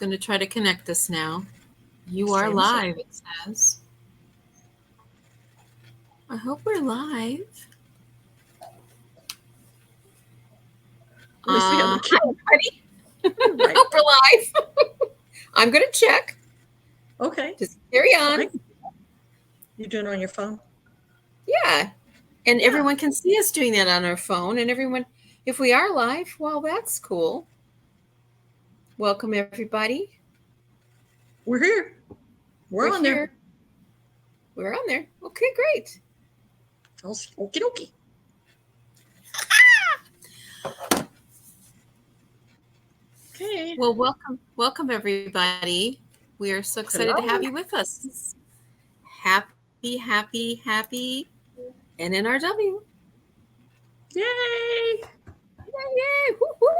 going to try to connect us now. You are live, it says. I hope we're live. Hi, everybody. I hope we're live. I'm going to check. Okay. Just carry on. You doing it on your phone? Yeah. And everyone can see us doing that on our phone. And everyone, if we are live, well, that's cool. Welcome, everybody. We're here. We're on here. there. We're on there. Okay, great. Okie dokie. Okay. Well, welcome, everybody. We are so excited to have you with us. Happy iNNRW. Yay! Yay! Whoop, whoop.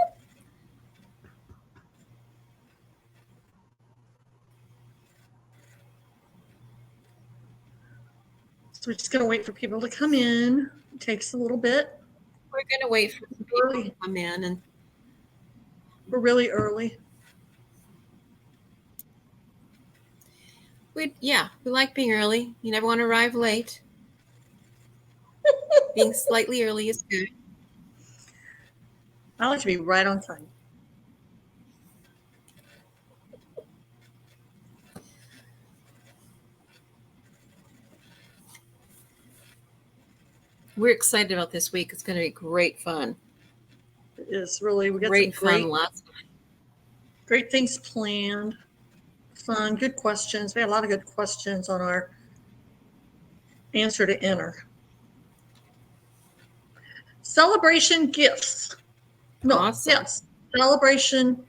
So we're just going to wait for people to come in. It takes a little bit. We're going to wait for people to come in. And we're really early. We like being early. You never want to arrive late. Being slightly early is good. I like to be right on time. We're excited about this week. It's going to be great fun. It is really. We got great some fun, lots of great things planned. Fun, good questions. We had a lot of good questions on our answer to enter. Celebration gifts. No, awesome. Yes. Celebration.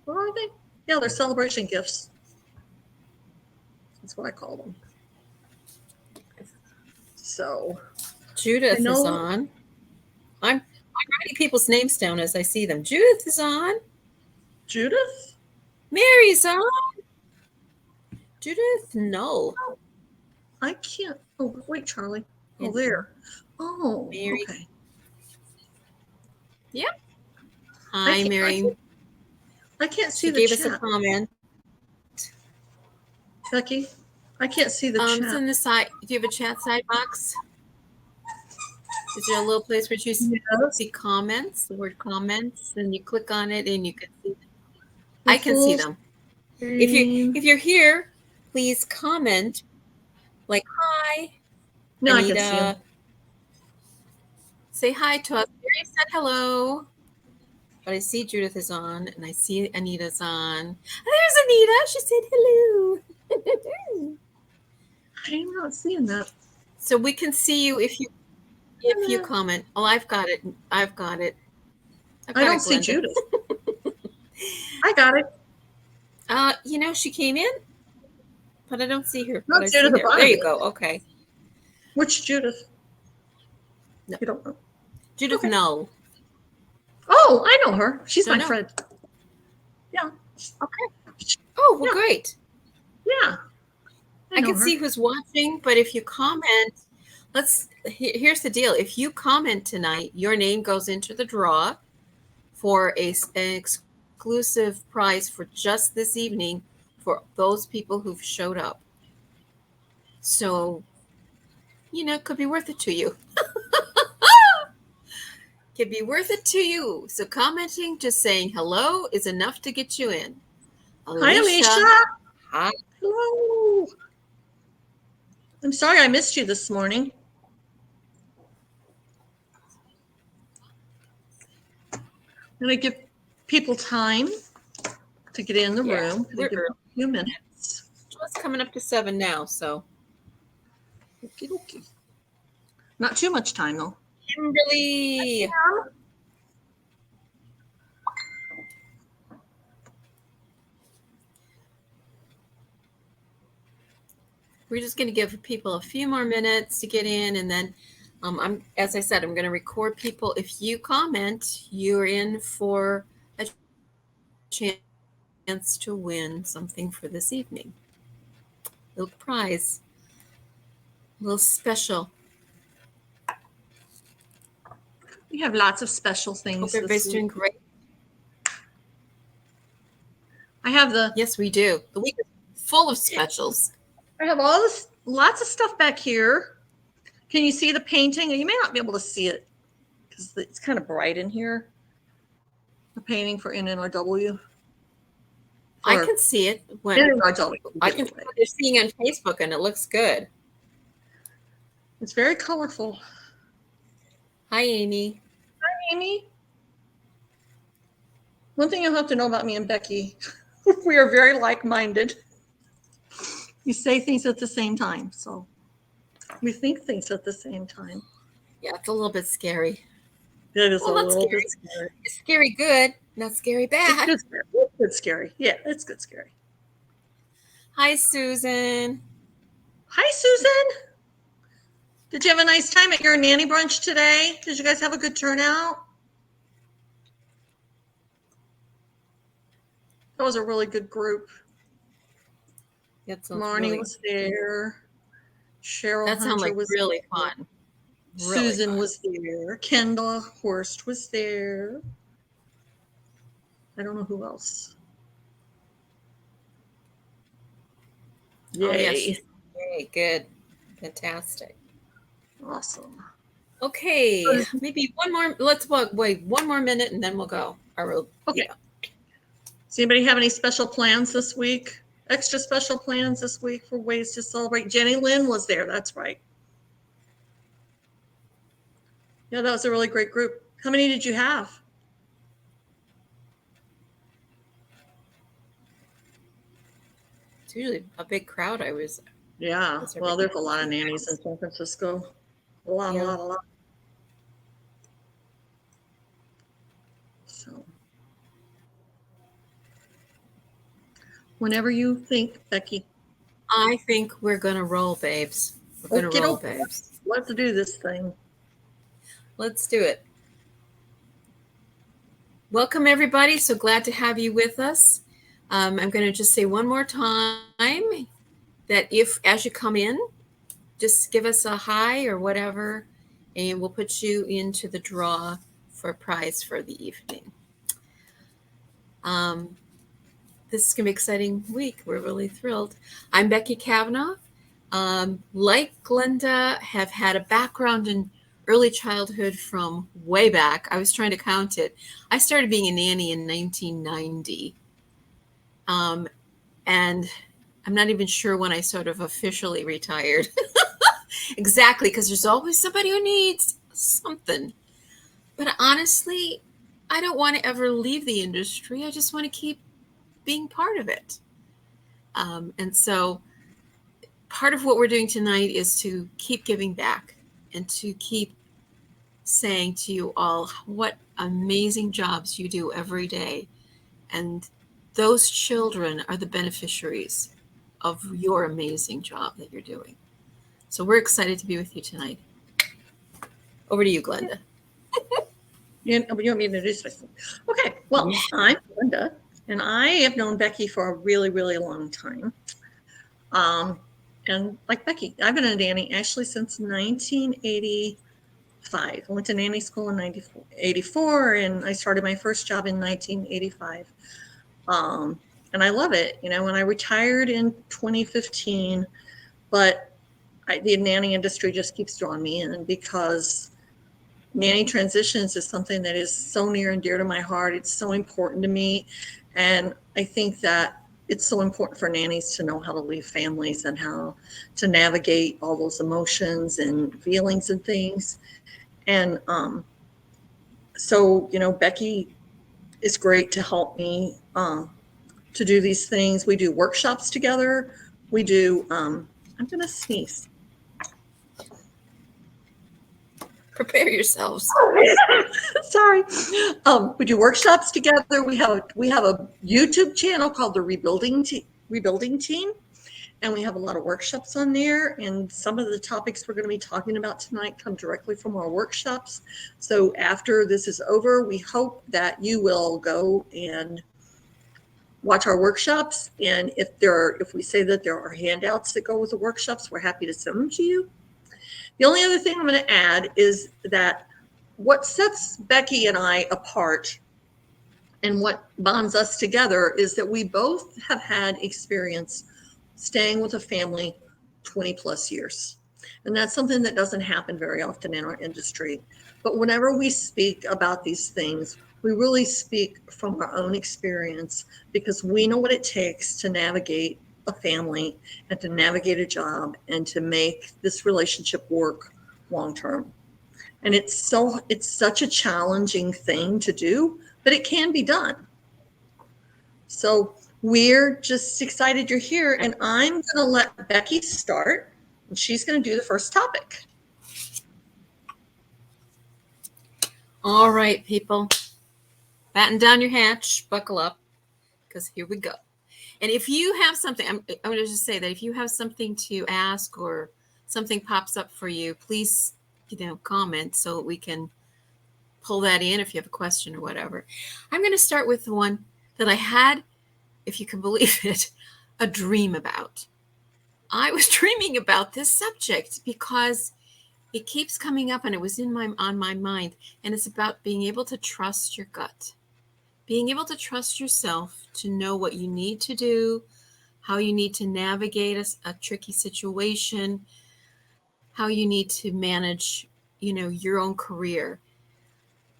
What are they? Yeah, they're celebration gifts. That's what I call them. So Judith is on. I'm writing people's names down as I see them. Judith is on. Judith? Mary's on. Judith, no. I can't. Oh, wait, Charlie. Oh, there. Oh, Mary. Okay. Yep. Hi, Mary. I can't see the chat. She gave us a comment. Becky, I can't see the chat. It's in the side. Do you have a chat side box? Is there a little place where you see comments, the word comments, and you click on it and you can see them? I can see them. If you're here, please comment like hi. No, Anita, I can see them. Say hi to us. Mary said hello. But I see Judith is on and I see Anita's on. There's Anita. She said hello. I'm not seeing that. So we can see you if you comment. Oh, I've got it. I don't see Judith. I got it. She came in, but I don't see her. Not Judith. There you go. Okay. Which Judith? No. You don't know. Judith, okay. No. Oh, I know her. She's my friend. Yeah. Okay. Oh, well, great. Yeah. I can see who's watching, but if you comment, here's the deal. If you comment tonight, your name goes into the draw for an exclusive prize for just this evening for those people who've showed up. So, it could be worth it to you. Could be worth it to you. So commenting, just saying hello is enough to get you in. Hi, Alicia. Hi. Hello. I'm sorry I missed you this morning. I'm going to give people time to get in the room. We're a few minutes. It's coming up to 7 now, so. Okay. Not too much time, though. Kimberly. We're just going to give people a few more minutes to get in, and then, as I said, I'm going to record people. If you comment, you're in for a chance to win something for this evening. A little prize, a little special. We have lots of special things. Hope everybody's doing great. I have the. Yes, we do. The week is full of specials. I have all this, lots of stuff back here. Can you see the painting? You may not be able to see it because it's kind of bright in here. The painting for iNNRW. I can see it when iNNRW. I can see what you're seeing on Facebook, and it looks good. It's very colorful. Hi, Amy. Hi, Amy. One thing you'll have to know about me and Becky, we are very like-minded. We say things at the same time, so we think things at the same time. Yeah, it's a little bit scary. It is a little bit scary. It's scary good, not scary bad. It's good scary. It's good scary. Yeah, it's good scary. Hi, Susan. Hi, Susan. Did you have a nice time at your nanny brunch today? Did you guys have a good turnout? That was a really good group. Marnie was there. Cheryl that sounds like was really fun. Susan was there. Kendall Horst was there. I don't know who else. Yay. Oh, yes. Yay, good. Fantastic. Awesome. Okay, maybe one more. Let's wait 1 more minute and then we'll go. Okay. Does anybody have any special plans this week? Extra special plans this week for ways to celebrate? Jenny Lynn was there. That's right. Yeah, that was a really great group. How many did you have? It's usually a big crowd. Yeah, well, there's a lot of nannies in San Francisco. A lot. So, whenever you think, Becky. I think we're going to roll, babes. We're going to roll, babes. Let's do this thing. Let's do it. Welcome, everybody. So glad to have you with us. I'm going to just say one more time that as you come in, just give us a hi or whatever, and we'll put you into the draw for a prize for the evening. This is going to be an exciting week. We're really thrilled. I'm Becky Kavanaugh. Like Glenda, have had a background in early childhood from way back. I was trying to count it. I started being a nanny in 1990. And I'm not even sure when I sort of officially retired. Exactly, because there's always somebody who needs something. But honestly, I don't want to ever leave the industry. I just want to keep being part of it. And so part of what we're doing tonight is to keep giving back and to keep saying to you all what amazing jobs you do every day. And those children are the beneficiaries of your amazing job that you're doing. So we're excited to be with you tonight. Over to you, Glenda. You want me to introduce myself? Okay, well, yeah. I'm Glenda, and I have known Becky for a really, really long time. And like Becky, I've been a nanny actually since 1985. I went to nanny school in 1984, and I started my first job in 1985. And I love it. You know, when I retired in 2015, but the nanny industry just keeps drawing me in because nanny transitions is something that is so near and dear to my heart. It's so important to me. And I think that it's so important for nannies to know how to leave families and how to navigate all those emotions and feelings and things. And so, you know, Becky is great to help me to do these things. We do workshops together. We do, I'm going to sneeze. Prepare yourselves. Sorry. We do workshops together. We have a YouTube channel called the Rebuilding Team, and we have a lot of workshops on there. And some of the topics we're going to be talking about tonight come directly from our workshops. So after this is over, we hope that you will go and watch our workshops. And if we say that there are handouts that go with the workshops, we're happy to send them to you. The only other thing I'm going to add is that what sets Becky and I apart And what bonds us together is that we both have had experience staying with a family 20 plus years. And that's something that doesn't happen very often in our industry. But whenever we speak about these things, we really speak from our own experience because we know what it takes to navigate a family and to navigate a job and to make this relationship work long term. And it's such a challenging thing to do, but it can be done. So we're just excited you're here, and I'm going to let Becky start, and she's going to do the first topic. All right, people, batten down your hatch, buckle up, because here we go. And if you have something, I'm going to just say that if you have something to ask or something pops up for you, please, comment so we can pull that in if you have a question or whatever. I'm going to start with the one that I had, if you can believe it, a dream about. I was dreaming about this subject because it keeps coming up and it was on my mind, and it's about being able to trust your gut. Being able to trust yourself to know what you need to do, how you need to navigate a tricky situation, how you need to manage, your own career.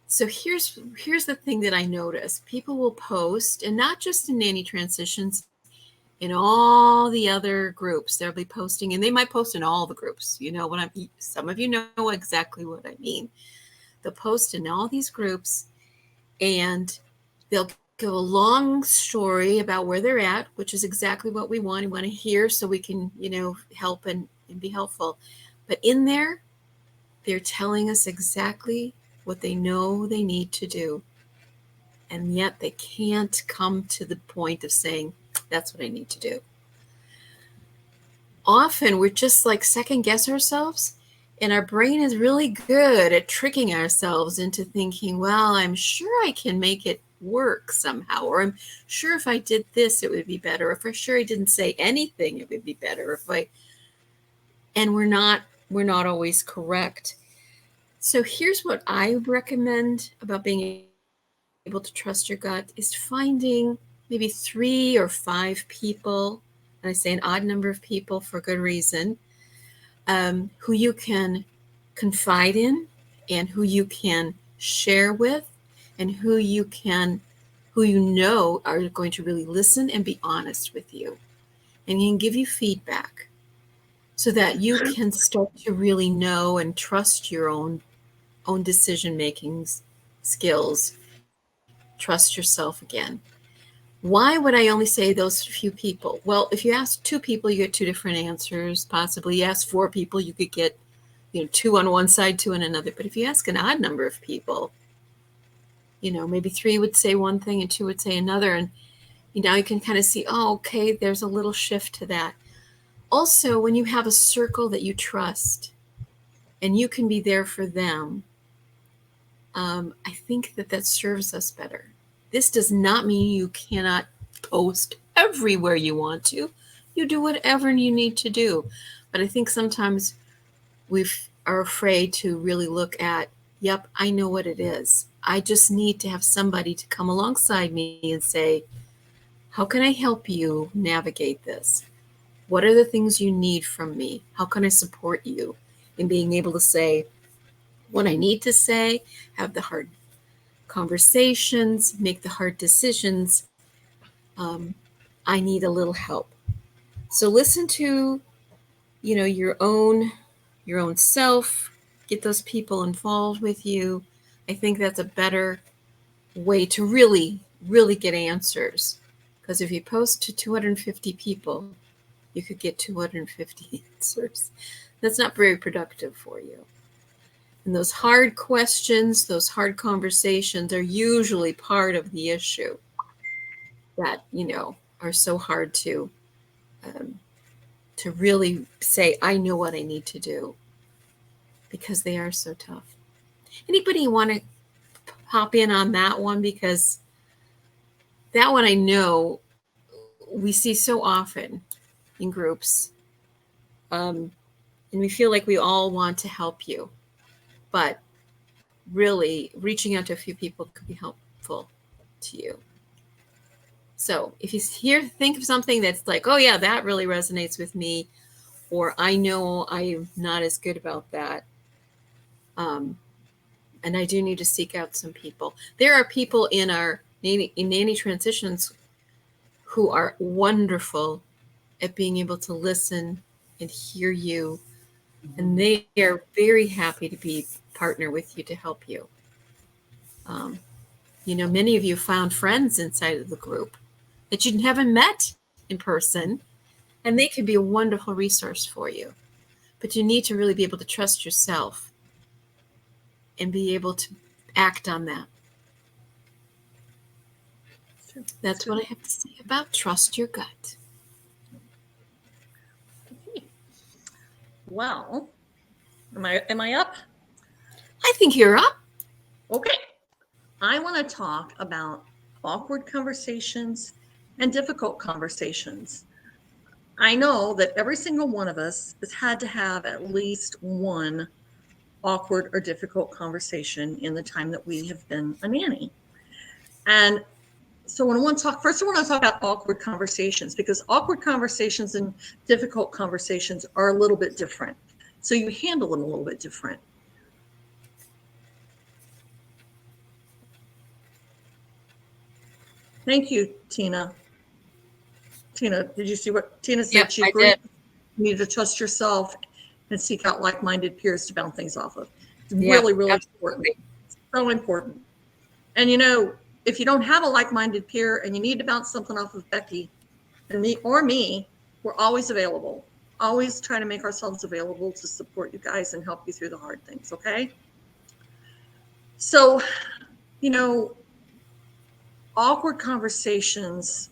So here's the thing that I notice. People will post, and not just in nanny transitions, in all the other groups, they'll be posting, and they might post in all the groups. Some of you know exactly what I mean. They'll post in all these groups, and they'll give a long story about where they're at, which is exactly what we want. We want to hear so we can, help and be helpful. But in there, they're telling us exactly what they know they need to do. And yet they can't come to the point of saying, that's what I need to do. Often we're just like second guess ourselves, and our brain is really good at tricking ourselves into thinking, well, I'm sure I can make it work somehow, or I'm sure if I did this, it would be better. If I'm sure I didn't say anything, it would be better. And we're not always correct. So here's what I recommend about being able to trust your gut is finding maybe 3 or 5 people, and I say an odd number of people for good reason, who you can confide in and who you can share with and who you know are going to really listen and be honest with you and can give you feedback so that you can start to really know and trust your own decision-making skills. Trust yourself again. Why would I only say those few people? Well, if you ask 2 people, you get 2 different answers. Possibly you ask 4 people, you could get 2 on one side, 2 on another. But if you ask an odd number of people, maybe 3 would say one thing and 2 would say another. And now you can kind of see, oh, okay, there's a little shift to that. Also, when you have a circle that you trust and you can be there for them, I think that serves us better. This does not mean you cannot post everywhere you want to. You do whatever you need to do. But I think sometimes we are afraid to really look at, yep, I know what it is. I just need to have somebody to come alongside me and say, how can I help you navigate this? What are the things you need from me? How can I support you in being able to say what I need to say, have the hard conversations, make the hard decisions? I need a little help. So listen to, your own self, get those people involved with you. I think that's a better way to really, really get answers. Because if you post to 250 people, you could get 250 answers. That's not very productive for you. And those hard questions, those hard conversations are usually part of the issue that, are so hard to really say, I know what I need to do, because they are so tough. Anybody want to hop in on that one? Because that one I know we see so often in groups. And we feel like we all want to help you. But really, reaching out to a few people could be helpful to you. So if you think of something that's like, oh yeah, that really resonates with me, or I know I'm not as good about that, and I do need to seek out some people. There are people in our nanny transitions who are wonderful at being able to listen and hear you, and they are very happy to be partner with you to help you. Many of you found friends inside of the group that you haven't met in person, and they could be a wonderful resource for you. But you need to really be able to trust yourself and be able to act on that. Sure. That's what I have to say about trust your gut. Okay. Well, am I up? I think you're up. Okay. I want to talk about awkward conversations and difficult conversations. I know that every single one of us has had to have at least one awkward or difficult conversation in the time that we have been a nanny. And so when I want to talk, first I want to talk about awkward conversations, because awkward conversations and difficult conversations are a little bit different. So you handle them a little bit different. Thank you, Tina. Tina, did you see what Tina said? Yep, She agreed. Did. You need to trust yourself and seek out like-minded peers to bounce things off of. It's really, really important. It's so important. And if you don't have a like-minded peer and you need to bounce something off of Becky and me, we're always available. Always trying to make ourselves available to support you guys and help you through the hard things, okay? So, awkward conversations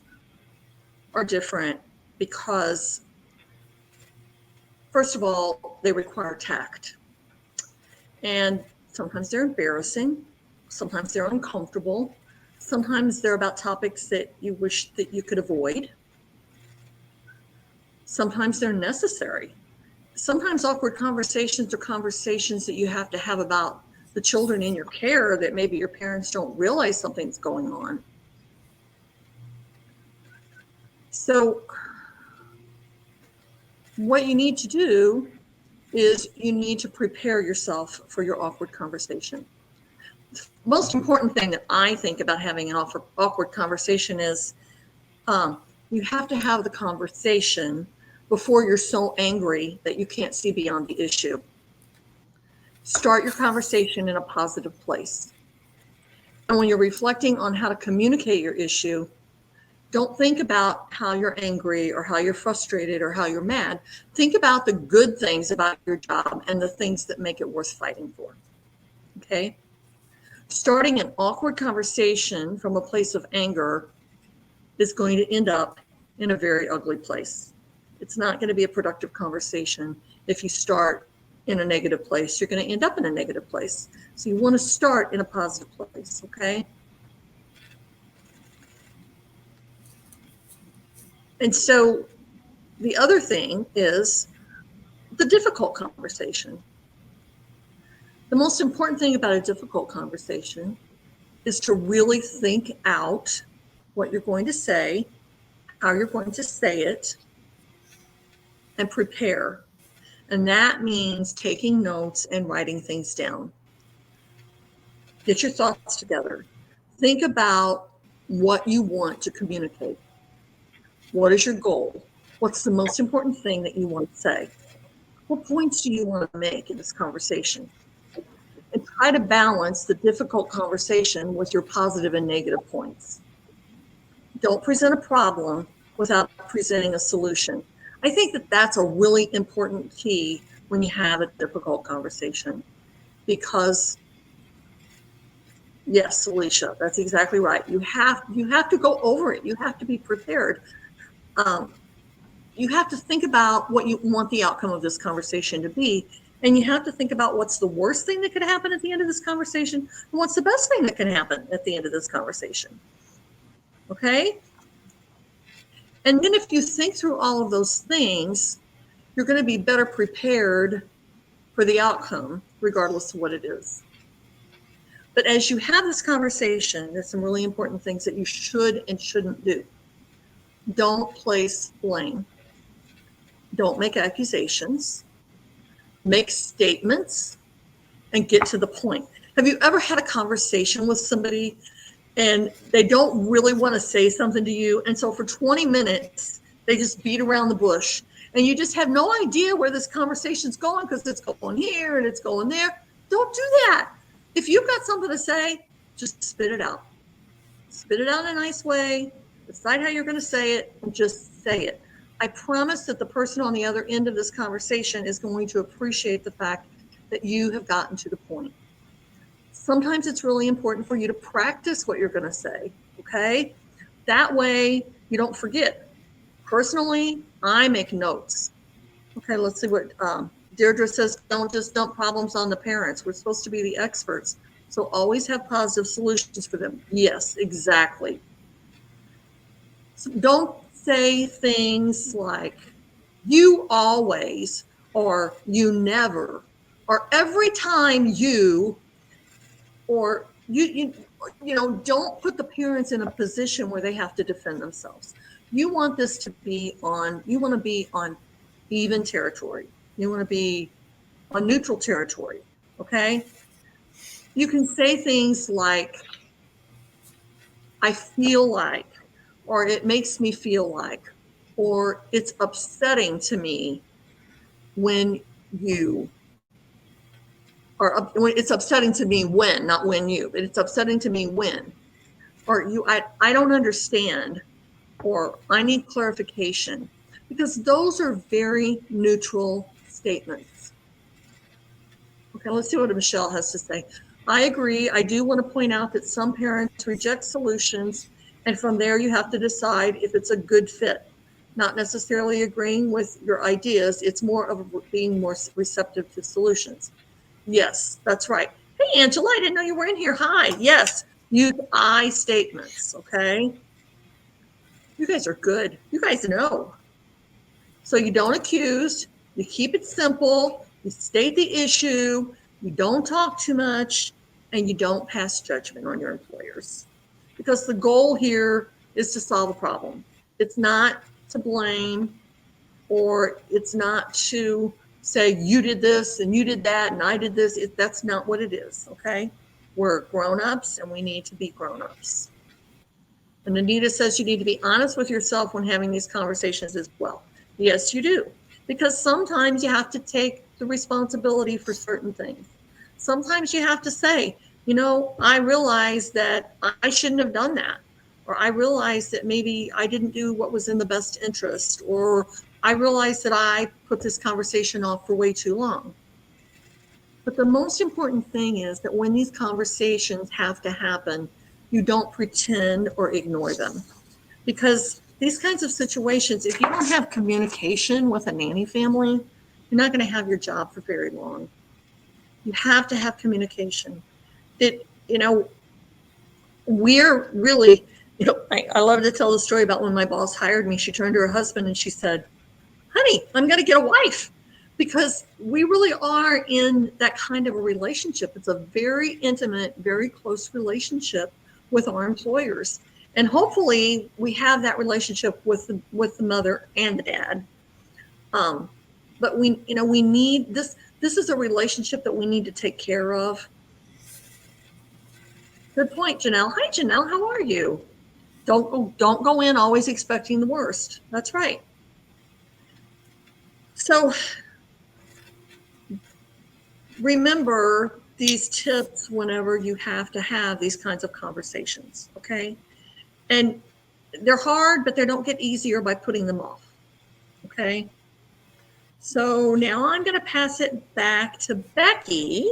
are different because, first of all, they require tact. And sometimes they're embarrassing. Sometimes they're uncomfortable. Sometimes they're about topics that you wish that you could avoid. Sometimes they're necessary. Sometimes awkward conversations are conversations that you have to have about the children in your care that maybe your parents don't realize something's going on. So what you need to do is you need to prepare yourself for your awkward conversation. The most important thing that I think about having an awkward conversation is you have to have the conversation before you're so angry that you can't see beyond the issue. Start your conversation in a positive place. And when you're reflecting on how to communicate your issue, don't think about how you're angry or how you're frustrated or how you're mad. Think about the good things about your job and the things that make it worth fighting for. Okay? Starting an awkward conversation from a place of anger is going to end up in a very ugly place. It's not going to be a productive conversation if you start in a negative place. You're going to end up in a negative place. So you want to start in a positive place, okay? And so the other thing is the difficult conversation. The most important thing about a difficult conversation is to really think out what you're going to say, how you're going to say it, and prepare. And that means taking notes and writing things down. Get your thoughts together. Think about what you want to communicate. What is your goal? What's the most important thing that you want to say? What points do you want to make in this conversation? And try to balance the difficult conversation with your positive and negative points. Don't present a problem without presenting a solution. I think that that's a really important key when you have a difficult conversation, because yes, Alicia, that's exactly right. You have to go over it. You have to be prepared. You have to think about what you want the outcome of this conversation to be, and you have to think about what's the worst thing that could happen at the end of this conversation and what's the best thing that can happen at the end of this conversation. Okay? And then if you think through all of those things, you're going to be better prepared for the outcome, regardless of what it is. But as you have this conversation, there's some really important things that you should and shouldn't do. Don't place blame. Don't make accusations. Make statements and get to the point. Have you ever had a conversation with somebody and they don't really want to say something to you? And so for 20 minutes, they just beat around the bush and you just have no idea where this conversation's going because it's going here and it's going there. Don't do that. If you've got something to say, just spit it out. Spit it out in a nice way. Decide how you're going to say it and just say it. I promise that the person on the other end of this conversation is going to appreciate the fact that you have gotten to the point. Sometimes it's really important for you to practice what you're going to say, okay? That way you don't forget. Personally, I make notes. Okay, let's see what Deirdre says. Don't just dump problems on the parents. We're supposed to be the experts. So always have positive solutions for them. Yes, exactly. So don't say things like, you always, or you never, or every time you, or you know, don't put the parents in a position where they have to defend themselves. You want this to be on, you want to be on even territory. You want to be on neutral territory, okay? You can say things like, I feel like, or it makes me feel like, or it's upsetting to me when you, or it's upsetting to me when, not when you, but it's upsetting to me when, or you, I don't understand, or I need clarification, because those are very neutral statements. Okay, let's see what Michelle has to say. I agree. I do want to point out that some parents reject solutions, and from there you have to decide if it's a good fit. Not necessarily agreeing with your ideas. It's more of being more receptive to solutions. Yes, that's right. Hey, Angela, I didn't know you were in here. Hi. Yes, use I statements, okay? You guys are good. You guys know. So you don't accuse, you keep it simple, you state the issue, you don't talk too much, and you don't pass judgment on your employers. Because the goal here is to solve a problem. It's not to blame, or it's not to say you did this and you did that and I did this. That's not what it is, okay? We're grown-ups and we need to be grown-ups. And Anita says you need to be honest with yourself when having these conversations as well. Yes, you do. Because sometimes you have to take the responsibility for certain things. Sometimes you have to say, you know, I realize that I shouldn't have done that. Or I realize that maybe I didn't do what was in the best interest. Or I realize that I put this conversation off for way too long. But the most important thing is that when these conversations have to happen, you don't pretend or ignore them. Because these kinds of situations, if you don't have communication with a nanny family, you're not going to have your job for very long. You have to have communication. We're really, I love to tell the story about when my boss hired me. She turned to her husband and she said, honey, I'm going to get a wife. Because we really are in that kind of a relationship. It's a very intimate, very close relationship with our employers. And hopefully we have that relationship with the mother and the dad. But we need this. This is a relationship that we need to take care of. Good point, Janelle. Hi, Janelle. How are you? Don't go in always expecting the worst. That's right. So remember these tips whenever you have to have these kinds of conversations, okay? And they're hard, but they don't get easier by putting them off, okay? So now I'm going to pass it back to Becky,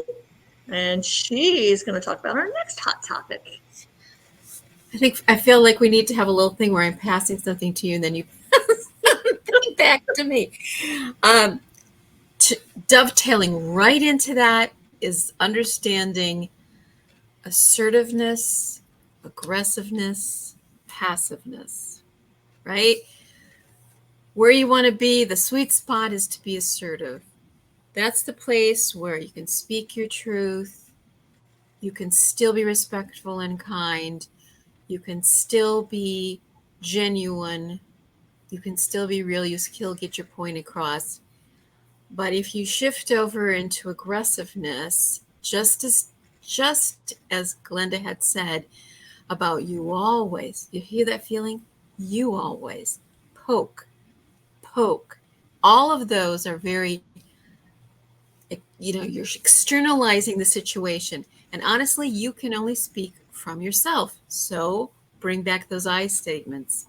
and she's going to talk about our next hot topic. I feel like we need to have a little thing where I'm passing something to you and then you pass something back to me. Dovetailing right into that is understanding assertiveness, aggressiveness, passiveness, right? Where you want to be, the sweet spot is to be assertive. That's the place where you can speak your truth, You can still be respectful and kind. You can still be genuine. You can still be real. You still get your point across. But if you shift over into aggressiveness, just as Glenda had said about you always, you hear that feeling? You always poke, poke. All of those are very, you're externalizing the situation. And honestly, you can only speak from yourself. So bring back those I statements.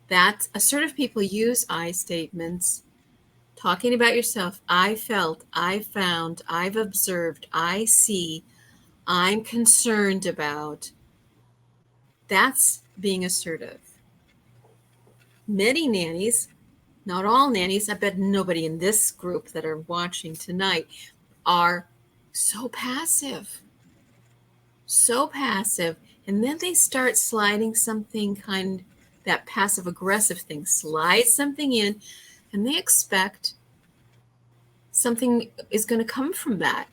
That assertive people use I statements, talking about yourself. I felt, I found, I've observed, I see, I'm concerned about. That's being assertive. Many nannies, not all nannies, I bet nobody in this group that are watching tonight are so passive. So passive. And then they start sliding something that passive aggressive thing, slide something in, and they expect something is going to come from that.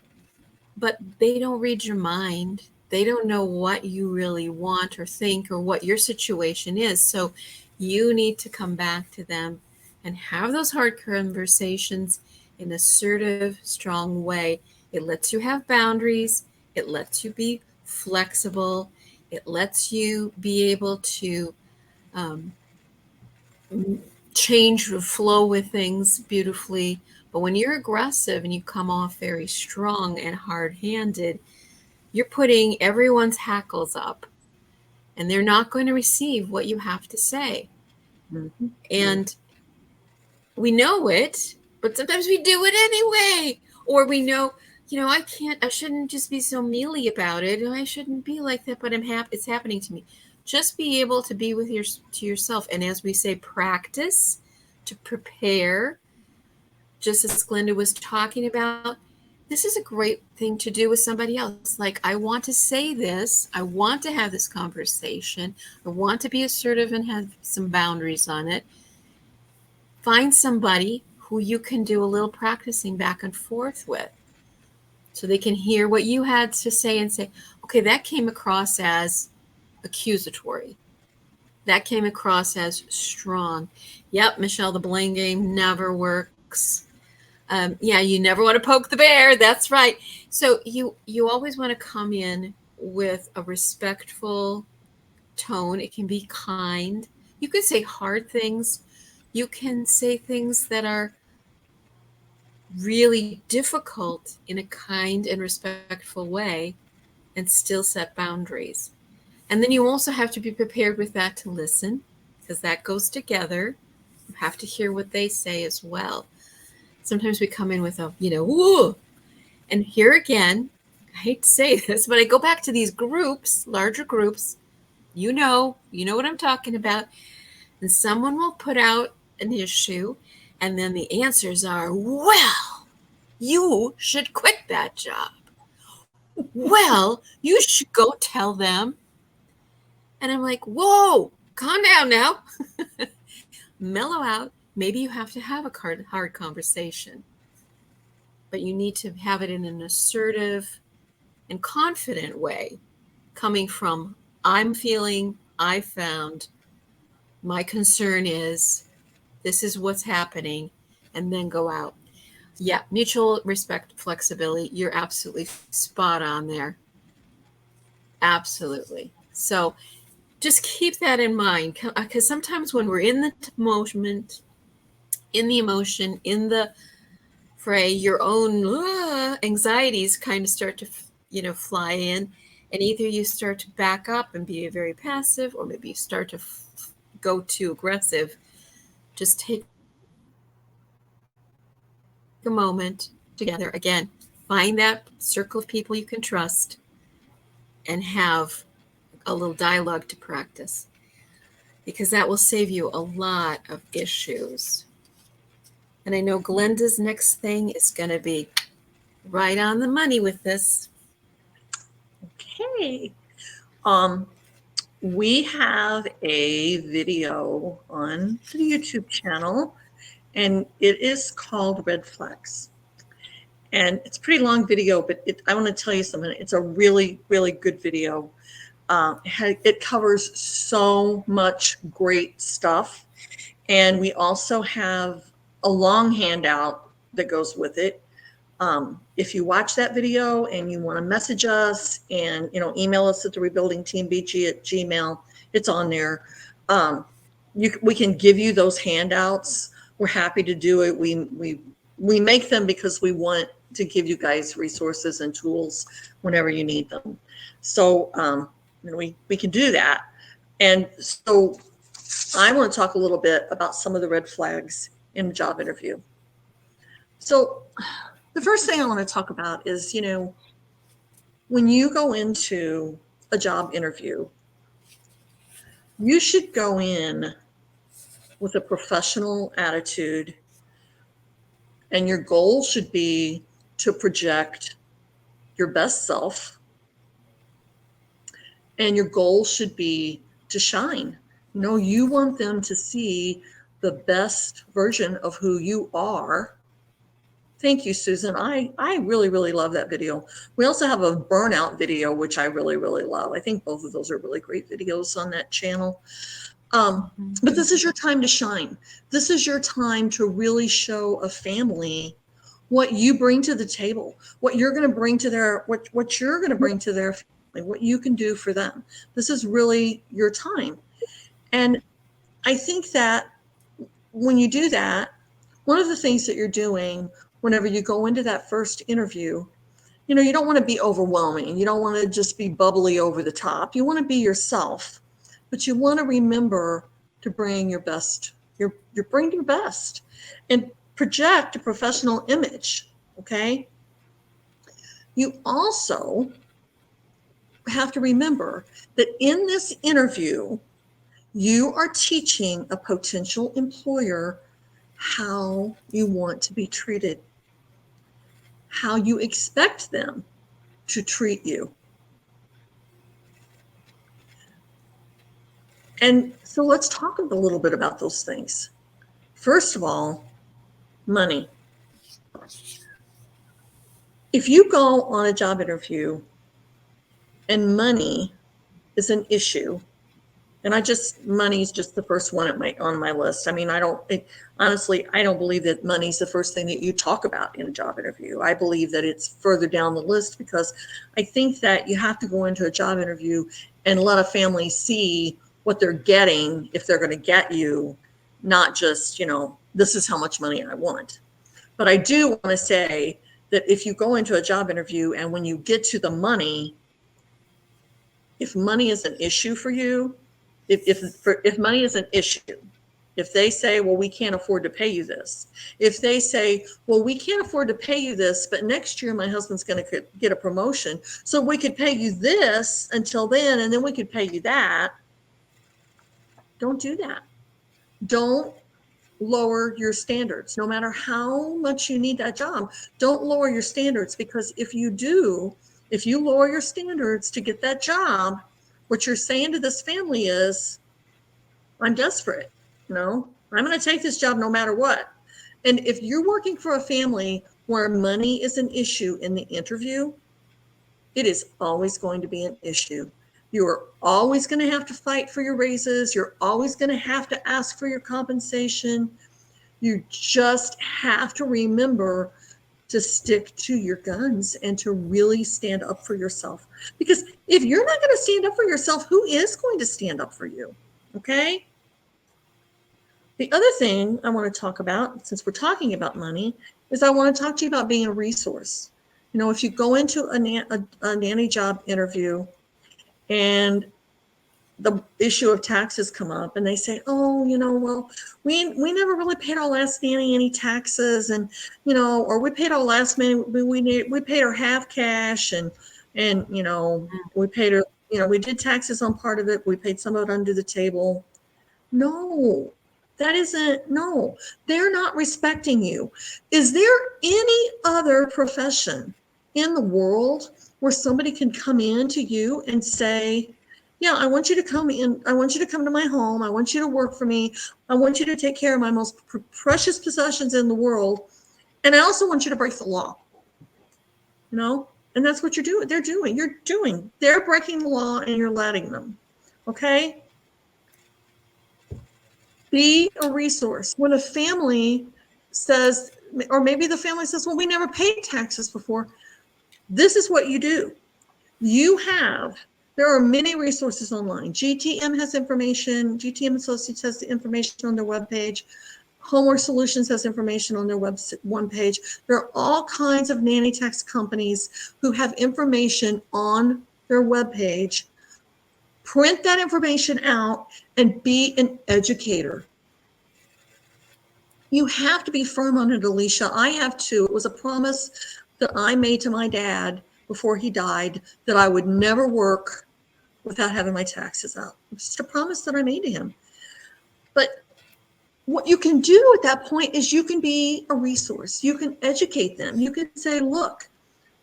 But they don't read your mind. They don't know what you really want or think or what your situation is. So you need to come back to them and have those hard conversations in an assertive, strong way. It lets you have boundaries. It lets you be flexible. It lets you be able to change or flow with things beautifully. But when you're aggressive and you come off very strong and hard-handed, you're putting everyone's hackles up, and they're not going to receive what you have to say. Mm-hmm. And we know it, but sometimes we do it anyway. Or we know, I shouldn't just be so mealy about it. I shouldn't be like that, but it's happening to me. Just be able to be to yourself. And as we say, practice to prepare, just as Glenda was talking about, this is a great thing to do with somebody else. Like, I want to say this. I want to have this conversation. I want to be assertive and have some boundaries on it. Find somebody who you can do a little practicing back and forth with, so they can hear what you had to say and say, okay, that came across as accusatory. That came across as strong. Yep, Michelle, the blame game never works. Yeah, you never want to poke the bear. That's right. So you always want to come in with a respectful tone. It can be kind. You can say hard things. You can say things that are really difficult in a kind and respectful way and still set boundaries. And then you also have to be prepared with that to listen, because that goes together. You have to hear what they say as well. Sometimes we come in with a, woo. And here again, I hate to say this, but I go back to these groups, larger groups. You know what I'm talking about. And someone will put out an issue, and then the answers are, well, you should quit that job. Well, you should go tell them. And I'm like, whoa, calm down now. Mellow out. Maybe you have to have a hard conversation, but you need to have it in an assertive and confident way, coming from, I'm feeling, I found, my concern is, this is what's happening, and then go out. Yeah, mutual respect, flexibility. You're absolutely spot on there. Absolutely. So just keep that in mind, because sometimes when we're in the moment, in the emotion, in the fray, your own anxieties kind of start to fly in, and either you start to back up and be very passive, or maybe you start to go too aggressive. Just take a moment together again, find that circle of people you can trust, and have a little dialogue to practice, because that will save you a lot of issues. And I know Glenda's next thing is going to be right on the money with this. Okay. We have a video on the YouTube channel, and it is called Red Flags. And it's a pretty long video, but I want to tell you something. It's a really, really good video. It covers so much great stuff. And we also have a long handout that goes with it. If you watch that video and you want to message us and, email us at the rebuildingteambg@gmail, it's on there. We can give you those handouts. We're happy to do it. We make them because we want to give you guys resources and tools whenever you need them. So we can do that. And so I want to talk a little bit about some of the red flags in a job interview. So the first thing I want to talk about is, when you go into a job interview, you should go in with a professional attitude, and your goal should be to project your best self, and your goal should be to shine. You want them to see the best version of who you are. Thank you, Susan. I really, really love that video. We also have a burnout video, which I really, really love. I think both of those are really great videos on that channel. But this is your time to shine. This is your time to really show a family what you bring to the table, what you're going to bring to their, what you're going to bring to their family, what you can do for them. This is really your time. And I think that when you do that, one of the things that you're doing whenever you go into that first interview, you don't want to be overwhelming. You don't want to just be bubbly over the top. You want to be yourself, but you want to remember to bring your best. You bring your best and project a professional image. Okay. You also have to remember that in this interview, you are teaching a potential employer how you want to be treated, how you expect them to treat you. And so let's talk a little bit about those things. First of all, money. If you go on a job interview and money is an issue, and money is just the first one on my list. I mean, honestly, I don't believe that money's the first thing that you talk about in a job interview. I believe that it's further down the list, because I think that you have to go into a job interview and let a family see what they're getting if they're going to get you, not just, this is how much money I want. But I do want to say that if you go into a job interview and when you get to the money, if money is an issue for you, if money is an issue, if they say, well, we can't afford to pay you this, if they say, well, we can't afford to pay you this, but next year my husband's going to get a promotion, so we could pay you this until then, and then we could pay you that. Don't do that. Don't lower your standards. No matter how much you need that job, don't lower your standards, because if you lower your standards to get that job, what you're saying to this family is, I'm desperate. I'm going to take this job no matter what. And if you're working for a family where money is an issue in the interview, it is always going to be an issue. You are always going to have to fight for your raises. You're always going to have to ask for your compensation. You just have to remember to stick to your guns and to really stand up for yourself. Because if you're not going to stand up for yourself, who is going to stand up for you? Okay? The other thing I want to talk about, since we're talking about money, is I want to talk to you about being a resource. If you go into a nanny job interview and the issue of taxes come up and they say, oh, well, we never really paid our last nanny any taxes, and, or we paid our last nanny, we paid her half cash, and we paid her, we did taxes on part of it. We paid some of it under the table. No, they're not respecting you. Is there any other profession in the world where somebody can come in to you and say, yeah, I want you to come in. I want you to come to my home. I want you to work for me. I want you to take care of my most precious possessions in the world. And I also want you to break the law. you know, and that's what you're doing. They're breaking the law and you're letting them. Okay. Be a resource. When a family says, or maybe the family says, well, we never paid taxes before. This is what you do. There are many resources online. GTM has information. GTM Associates has the information on their webpage. Homework Solutions has information on their one page. There are all kinds of nanny tax companies who have information on their webpage. Print that information out and be an educator. You have to be firm on it, Alicia. I have too. It was a promise that I made to my dad before he died that I would never work without having my taxes out. It's just a promise that I made to him. But what you can do at that point is you can be a resource. You can educate them. You can say, look,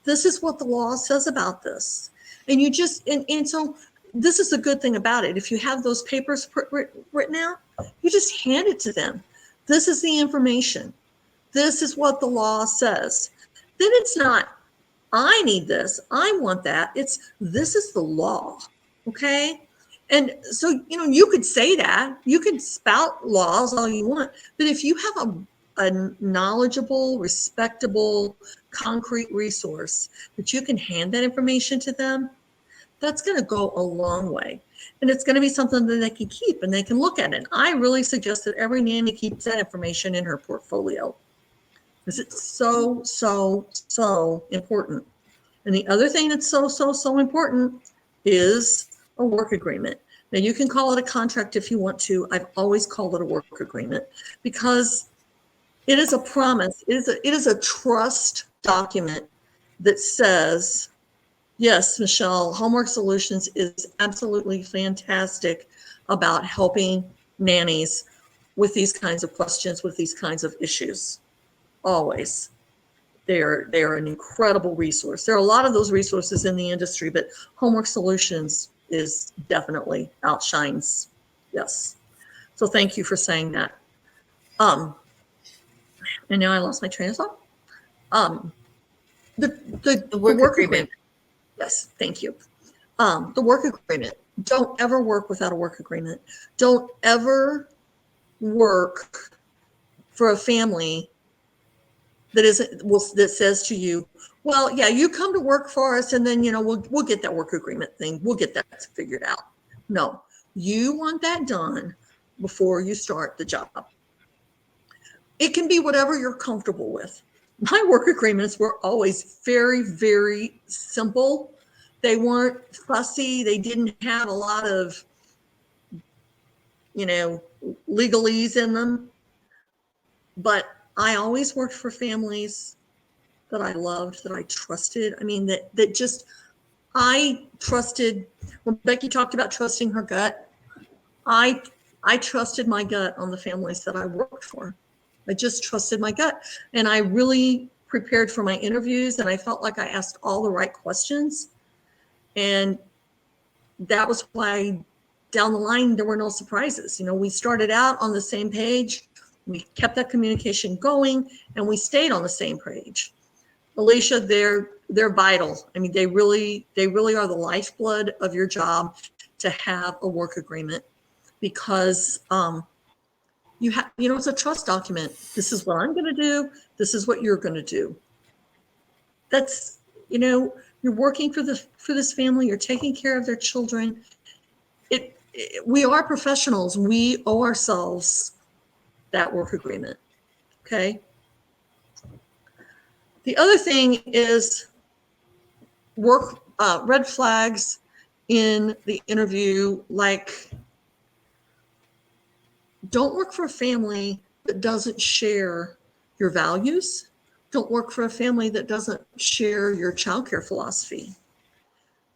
this is what the law says about this. And you just, and so this is the good thing about it. If you have those papers written out, you just hand it to them. This is the information. This is what the law says. Then it's not, I need this, I want that. It's, this is the law, okay? And so, you know, you could say that. You could spout laws all you want. But if you have a knowledgeable, respectable, concrete resource that you can hand that information to them, that's going to go a long way. And it's going to be something that they can keep and they can look at it. I really suggest that every nanny keeps that information in her portfolio because it's so, so, so important. And the other thing that's so, so, so important is a work agreement. Now, you can call it a contract if you want to. I've always called it a work agreement because it is a promise. It is a trust document that says, yes, Michelle, Homework Solutions is absolutely fantastic about helping nannies with these kinds of questions, with these kinds of issues. Always. They're an incredible resource. There are a lot of those resources in the industry, but Homework Solutions is definitely outshines. Yes. So thank you for saying that. And now I lost my train of thought. The work agreement. Yes, thank you. The work agreement. Don't ever work without a work agreement. Don't ever work for a family that says to you, well, yeah, you come to work for us and then, you know, we'll get that work agreement thing. We'll get that figured out. No, you want that done before you start the job. It can be whatever you're comfortable with. My work agreements were always very, very simple. They weren't fussy. They didn't have a lot of, you know, legalese in them. But I always worked for families that I loved, that I trusted. I mean, that just, I trusted, when Becky talked about trusting her gut, I trusted my gut on the families that I worked for. I just trusted my gut. And I really prepared for my interviews and I felt like I asked all the right questions. And that was why down the line, there were no surprises. You know, we started out on the same page. We kept that communication going and we stayed on the same page. Alicia, they're vital. I mean, they really are the lifeblood of your job to have a work agreement because you have, you know, it's a trust document. This is what I'm going to do. This is what you're going to do. That's, you know, you're working for this family. You're taking care of their children. We are professionals. We owe ourselves that work agreement. Okay. The other thing is red flags in the interview, like don't work for a family that doesn't share your values. Don't work for a family that doesn't share your childcare philosophy.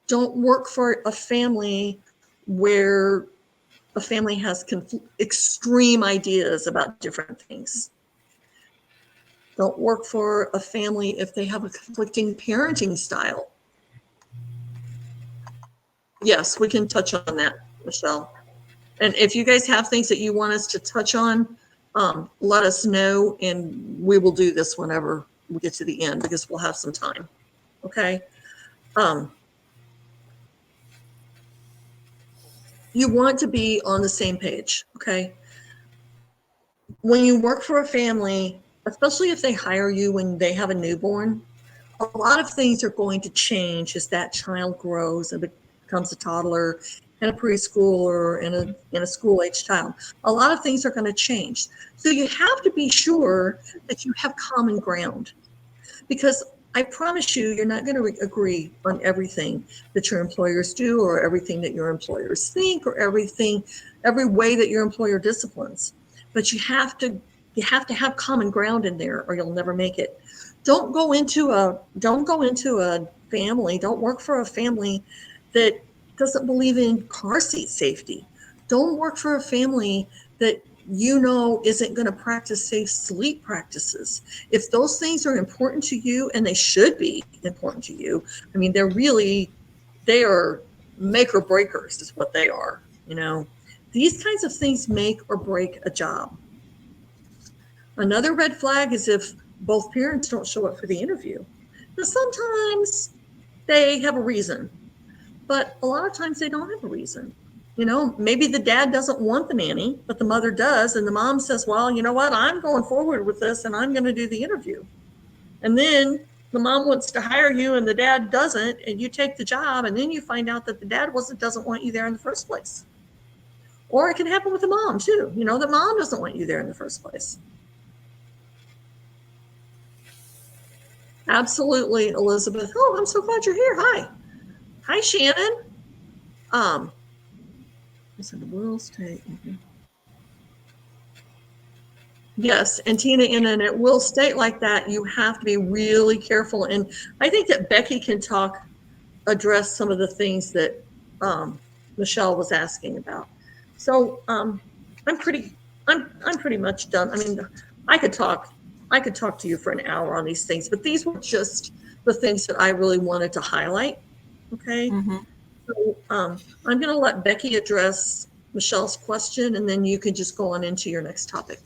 Don't work for a family where a family has extreme ideas about different things. Don't work for a family if they have a conflicting parenting style. Yes, we can touch on that, Michelle. And if you guys have things that you want us to touch on, let us know, and we will do this whenever we get to the end because we'll have some time. Okay. Um, you want to be on the same page. Okay. When you work for a family, especially if they hire you when they have a newborn, a lot of things are going to change as that child grows and becomes a toddler and a preschooler and a school age child. A lot of things are going to change. So you have to be sure that you have common ground, because I promise you, you're not going to agree on everything that your employers do or everything that your employers think or every way that your employer disciplines. But you have to have common ground in there or you'll never make it. Don't go into a family, don't work for a family that doesn't believe in car seat safety. Don't work for a family that isn't going to practice safe sleep practices. If those things are important to you, and they should be important to you, I mean, they are make or breakers is what they are. These kinds of things make or break a job. Another red flag is if both parents don't show up for the interview. Now, sometimes they have a reason, but a lot of times they don't have a reason. Maybe the dad doesn't want the nanny, but the mother does. And the mom says, well, you know what? I'm going forward with this and I'm going to do the interview. And then the mom wants to hire you and the dad doesn't, and you take the job. And then you find out that the dad doesn't want you there in the first place. Or it can happen with the mom too. The mom doesn't want you there in the first place. Absolutely, Elizabeth. Oh, I'm so glad you're here. Hi. Hi, Shannon. I said the will state. Yes, and Tina, and it will state like that. You have to be really careful. And I think that Becky can address some of the things that Michelle was asking about. So I'm pretty much done. I mean, I could talk to you for an hour on these things, but these were just the things that I really wanted to highlight. Okay. Mm-hmm. So I'm going to let Becky address Michelle's question, and then you can just go on into your next topic.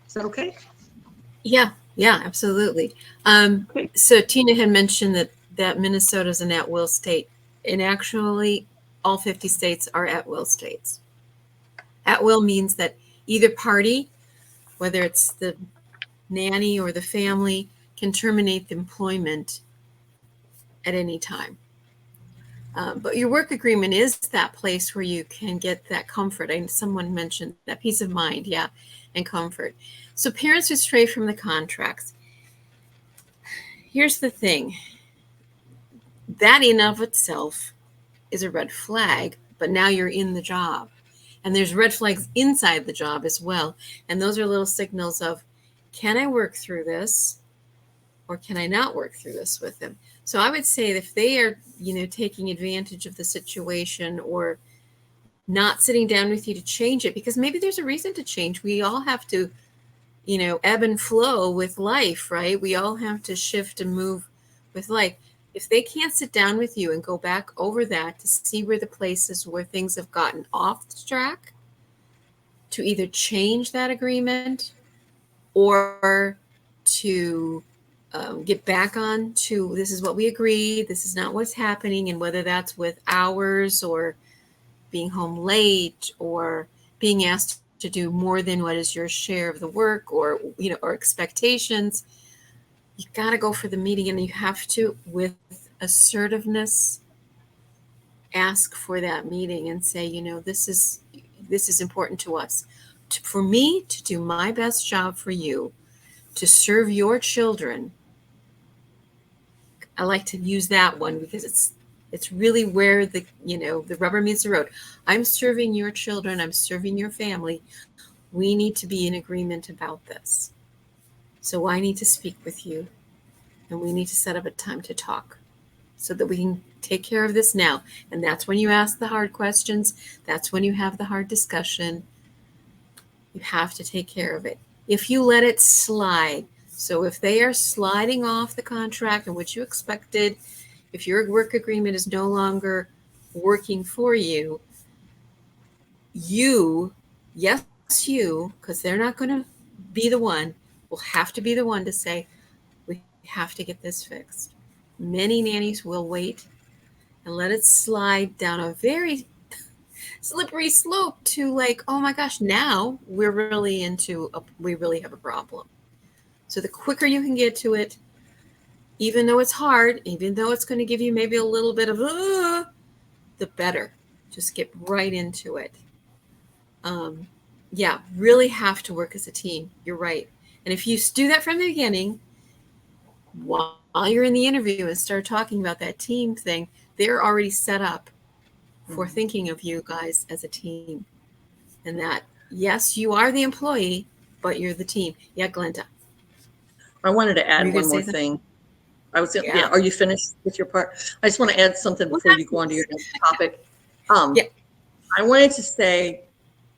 Is that okay? Yeah, absolutely. Okay. So Tina had mentioned that Minnesota is an at-will state, and actually all 50 states are at-will states. At-will means that either party, whether it's the nanny or the family, can terminate the employment at any time. But your work agreement is that place where you can get that comfort. Someone mentioned that peace of mind, and comfort. So parents who stray from the contracts. Here's the thing. That in of itself is a red flag, but now you're in the job. And there's red flags inside the job as well. And those are little signals of, can I work through this or can I not work through this with them? So I would say if they are, taking advantage of the situation or not sitting down with you to change it, because maybe there's a reason to change. We all have to, ebb and flow with life, right? We all have to shift and move with life. If they can't sit down with you and go back over that to see where the places where things have gotten off the track, to either change that agreement or to get back on to, this is what we agreed, this is not what's happening, and whether that's with hours or being home late or being asked to do more than what is your share of the work, or or expectations, you got to go for the meeting, and you have to, with assertiveness, ask for that meeting and say, this is important to us, for me to do my best job for you, to serve your children. I like to use that one because it's really where the rubber meets the road. I'm serving your children, I'm serving your family. We need to be in agreement about this. So I need to speak with you, and we need to set up a time to talk so that we can take care of this now. And that's when you ask the hard questions. That's when you have the hard discussion. You have to take care of it. If you let it slide, so if they are sliding off the contract and what you expected, if your work agreement is no longer working for you, yes, because they're not going to be the one, will have to be the one to say, we have to get this fixed. Many nannies will wait and let it slide down a very slippery slope to like, oh my gosh, now we really have a problem. So the quicker you can get to it, even though it's hard, even though it's going to give you maybe a little bit of the better. Just get right into it. Yeah, really have to work as a team. You're right. And if you do that from the beginning, while you're in the interview and start talking about that team thing, they're already set up for thinking of you guys as a team. And that, yes, you are the employee, but you're the team. Yeah, Glenda. I wanted to add one more thing. Yeah. Are you finished with your part? I just want to add something before you go on to your next topic. Yeah. I wanted to say,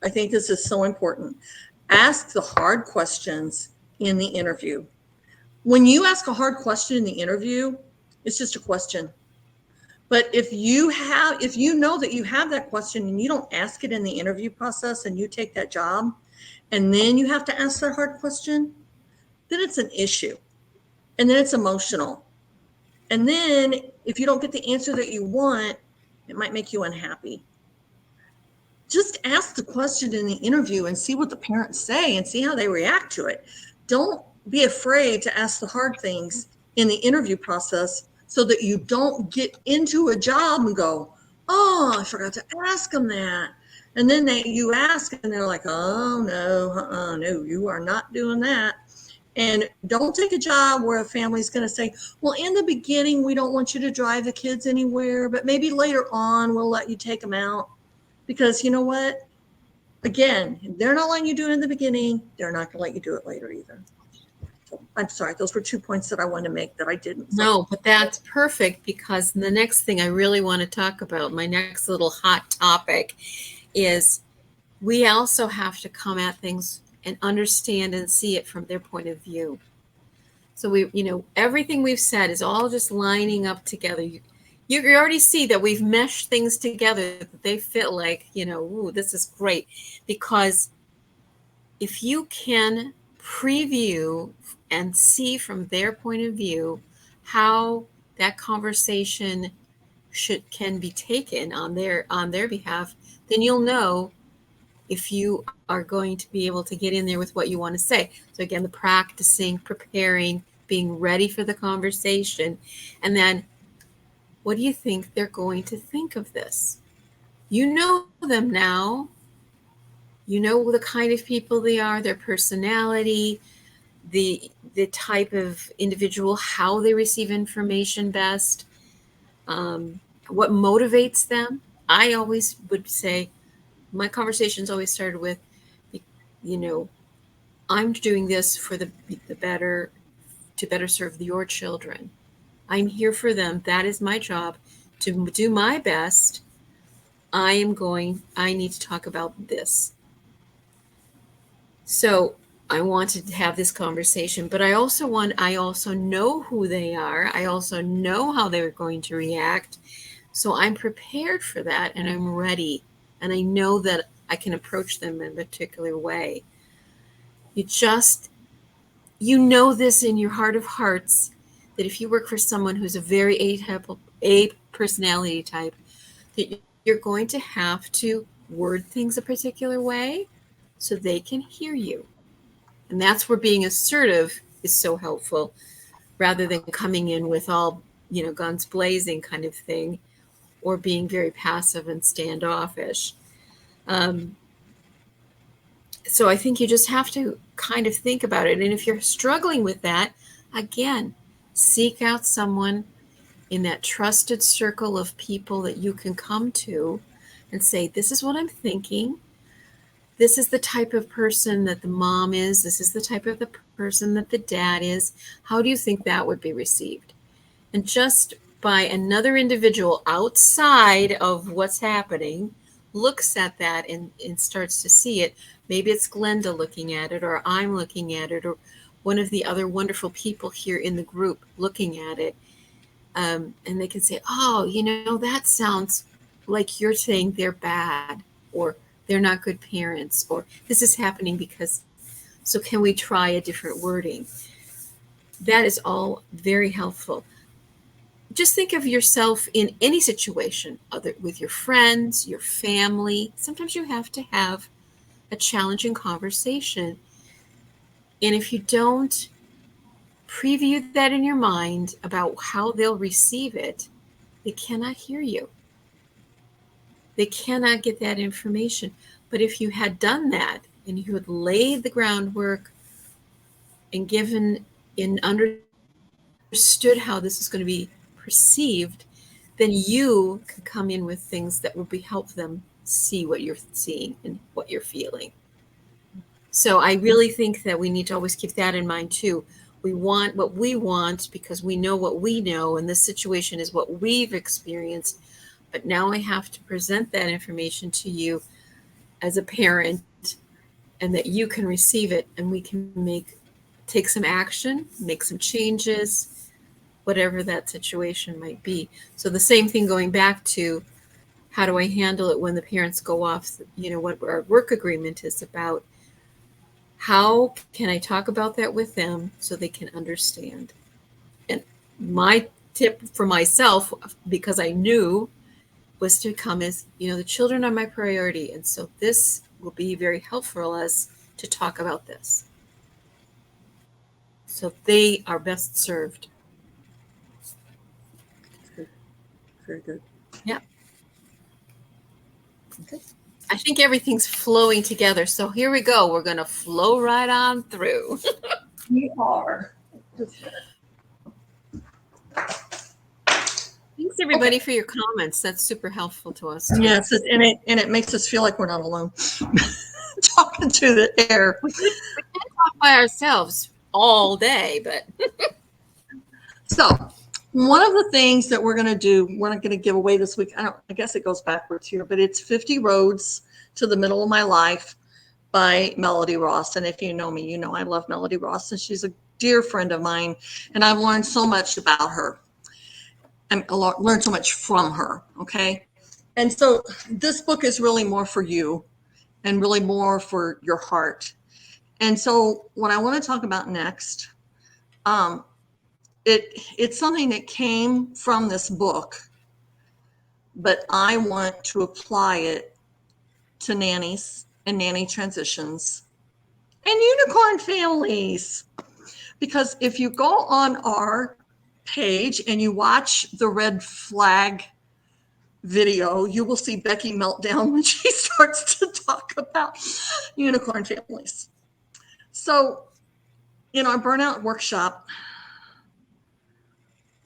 I think this is so important. Ask the hard questions in the interview. When you ask a hard question in the interview, it's just a question. But if you know that you have that question and you don't ask it in the interview process and you take that job, and then you have to ask that hard question, then it's an issue. And then it's emotional. And then if you don't get the answer that you want, it might make you unhappy. Just ask the question in the interview and see what the parents say and see how they react to it. Don't be afraid to ask the hard things in the interview process so that you don't get into a job and go, oh, I forgot to ask them that. And then you ask and they're like, oh, no, no, you are not doing that. And don't take a job where a family's going to say, well, in the beginning, we don't want you to drive the kids anywhere, but maybe later on, we'll let you take them out. Because you know what? Again, they're not letting you do it in the beginning. They're not going to let you do it later either. So, I'm sorry. Those were 2 points that I wanted to make that I didn't. So. No, but that's perfect, because the next thing I really want to talk about, my next little hot topic, is we also have to come at things and understand and see it from their point of view. So everything we've said is all just lining up together. You already see that we've meshed things together that they fit like, ooh, this is great. Because if you can preview and see from their point of view how that conversation can be taken on their behalf, then you'll know if you are going to be able to get in there with what you want to say. So again, the practicing, preparing, being ready for the conversation. And then, what do you think they're going to think of this? You know them now. You know the kind of people they are, their personality, the type of individual, how they receive information best, what motivates them. I always would say, my conversations always started with, I'm doing this for the better, to better serve your children. I'm here for them. That is my job, to do my best. I need to talk about this. So I wanted to have this conversation, but I also know who they are. I also know how they're going to react. So I'm prepared for that, and I'm ready. And I know that I can approach them in a particular way. You know this in your heart of hearts, that if you work for someone who's a very A personality type, that you're going to have to word things a particular way so they can hear you. And that's where being assertive is so helpful, rather than coming in with all, guns blazing kind of thing, or being very passive and standoffish. So I think you just have to kind of think about it. And if you're struggling with that, again, seek out someone in that trusted circle of people that you can come to and say, this is what I'm thinking. This is the type of person that the mom is. This is the type of the person that the dad is. How do you think that would be received? And just by another individual outside of what's happening looks at that and starts to see it. Maybe it's Glenda looking at it, or I'm looking at it, or one of the other wonderful people here in the group looking at it. And they can say, oh, that sounds like you're saying they're bad, or they're not good parents, or this is happening because, so can we try a different wording? That is all very helpful. just think of yourself in any situation, other with your friends, your family. Sometimes you have to have a challenging conversation. And if you don't preview that in your mind about how they'll receive it, they cannot hear you. They cannot get that information. But if you had done that and you had laid the groundwork and given and understood how this is going to be perceived, then you can come in with things that will be help them see what you're seeing and what you're feeling. So I really think that we need to always keep that in mind too. We want what we want because we know what we know, and this situation is what we've experienced. But now I have to present that information to you as a parent, and that you can receive it, and we can take some action, make some changes, whatever that situation might be. So the same thing going back to how do I handle it when the parents go off, what our work agreement is about. How can I talk about that with them so they can understand? And my tip for myself, because I knew, was to come as, the children are my priority. And so this will be very helpful for us to talk about this. So they are best served. Very good. Yeah. Okay. I think everything's flowing together. So here we go. We're going to flow right on through. We are. Thanks everybody for your comments. That's super helpful to us too. Yes, and it makes us feel like we're not alone. Talking to the air. We can talk by ourselves all day, but so one of the things that we're going to do, we're not going to give away this week. I guess it goes backwards here, but it's 50 Roads to the Middle of My Life by Melody Ross. And if you know me, you know I love Melody Ross, and she's a dear friend of mine, and I've learned so much about her. I learned so much from her. Okay. And so this book is really more for you and really more for your heart. And so what I want to talk about next, it's something that came from this book, but I want to apply it to nannies and nanny transitions and unicorn families. Because if you go on our page and you watch the red flag video, you will see Becky melt down when she starts to talk about unicorn families. So in our burnout workshop,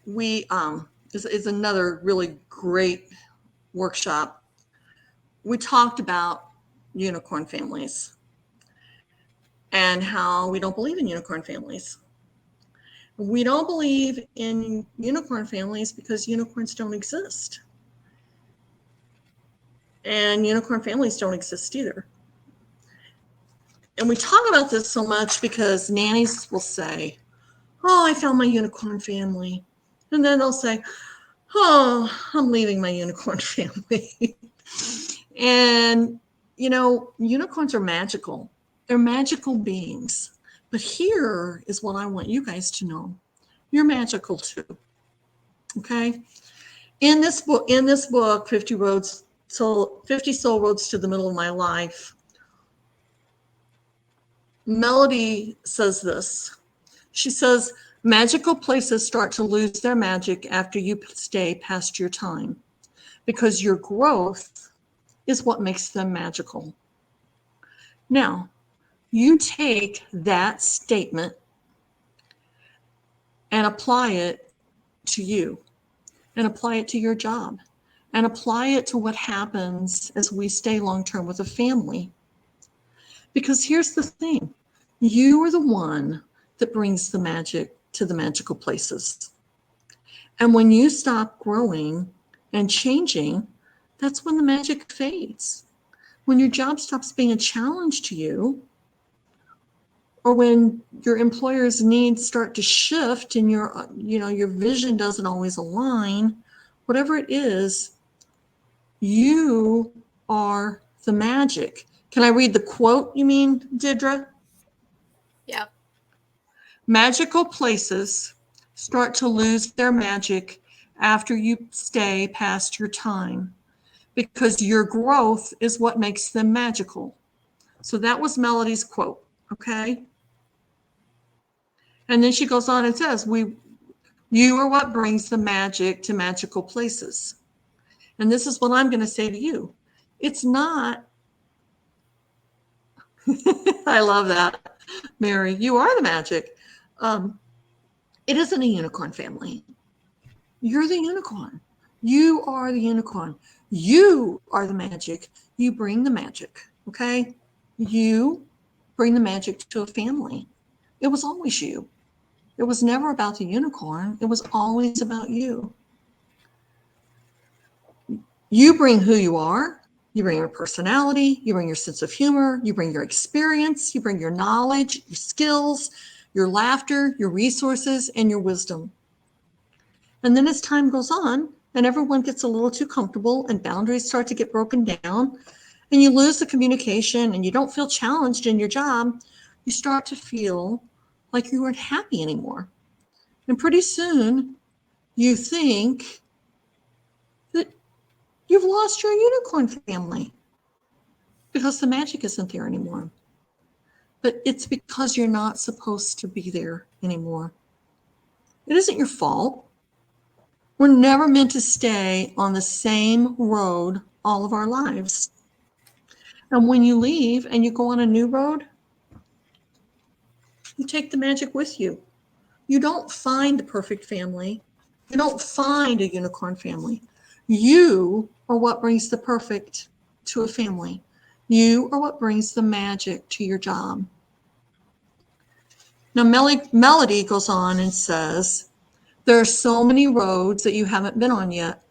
we is another really great workshop. We talked about unicorn families and how we don't believe in unicorn families. We don't believe in unicorn families because unicorns don't exist. And unicorn families don't exist either. And we talk about this so much because nannies will say, oh, I found my unicorn family. And then they'll say, oh, I'm leaving my unicorn family. And, unicorns are magical. They're magical beings. But here is what I want you guys to know. You're magical too. Okay? In this book, 50 Soul Roads to the Middle of My Life, Melody says this. She says, magical places start to lose their magic after you stay past your time, because your growth is what makes them magical. Now, you take that statement and apply it to you, and apply it to your job, and apply it to what happens as we stay long-term with a family. Because here's the thing, you are the one that brings the magic to the magical places. And when you stop growing and changing, that's when the magic fades. When your job stops being a challenge to you, or when your employer's needs start to shift and your vision doesn't always align, whatever it is, you are the magic. Can I read the quote you mean, Deirdre? Yeah. Magical places start to lose their magic after you stay past your time, because your growth is what makes them magical. So that was Melody's quote, okay? And then she goes on and says, you are what brings the magic to magical places. And this is what I'm going to say to you. It's not, I love that, Mary, you are the magic. It isn't a unicorn family. You're the unicorn. You are the unicorn. You are the magic. You bring the magic, okay? You bring the magic to a family. It was always you. It was never about the unicorn. It was always about you. You bring who you are. You bring your personality. You bring your sense of humor. You bring your experience. You bring your knowledge, your skills, your laughter, your resources, and your wisdom. And then as time goes on and everyone gets a little too comfortable and boundaries start to get broken down and you lose the communication and you don't feel challenged in your job, you start to feel like you aren't happy anymore. And pretty soon you think that you've lost your unicorn family because the magic isn't there anymore. But it's because you're not supposed to be there anymore. It isn't your fault. We're never meant to stay on the same road all of our lives. And when you leave and you go on a new road, you take the magic with you. You don't find the perfect family. You don't find a unicorn family. You are what brings the perfect to a family. You are what brings the magic to your job. Now, Melody goes on and says, there are so many roads that you haven't been on yet.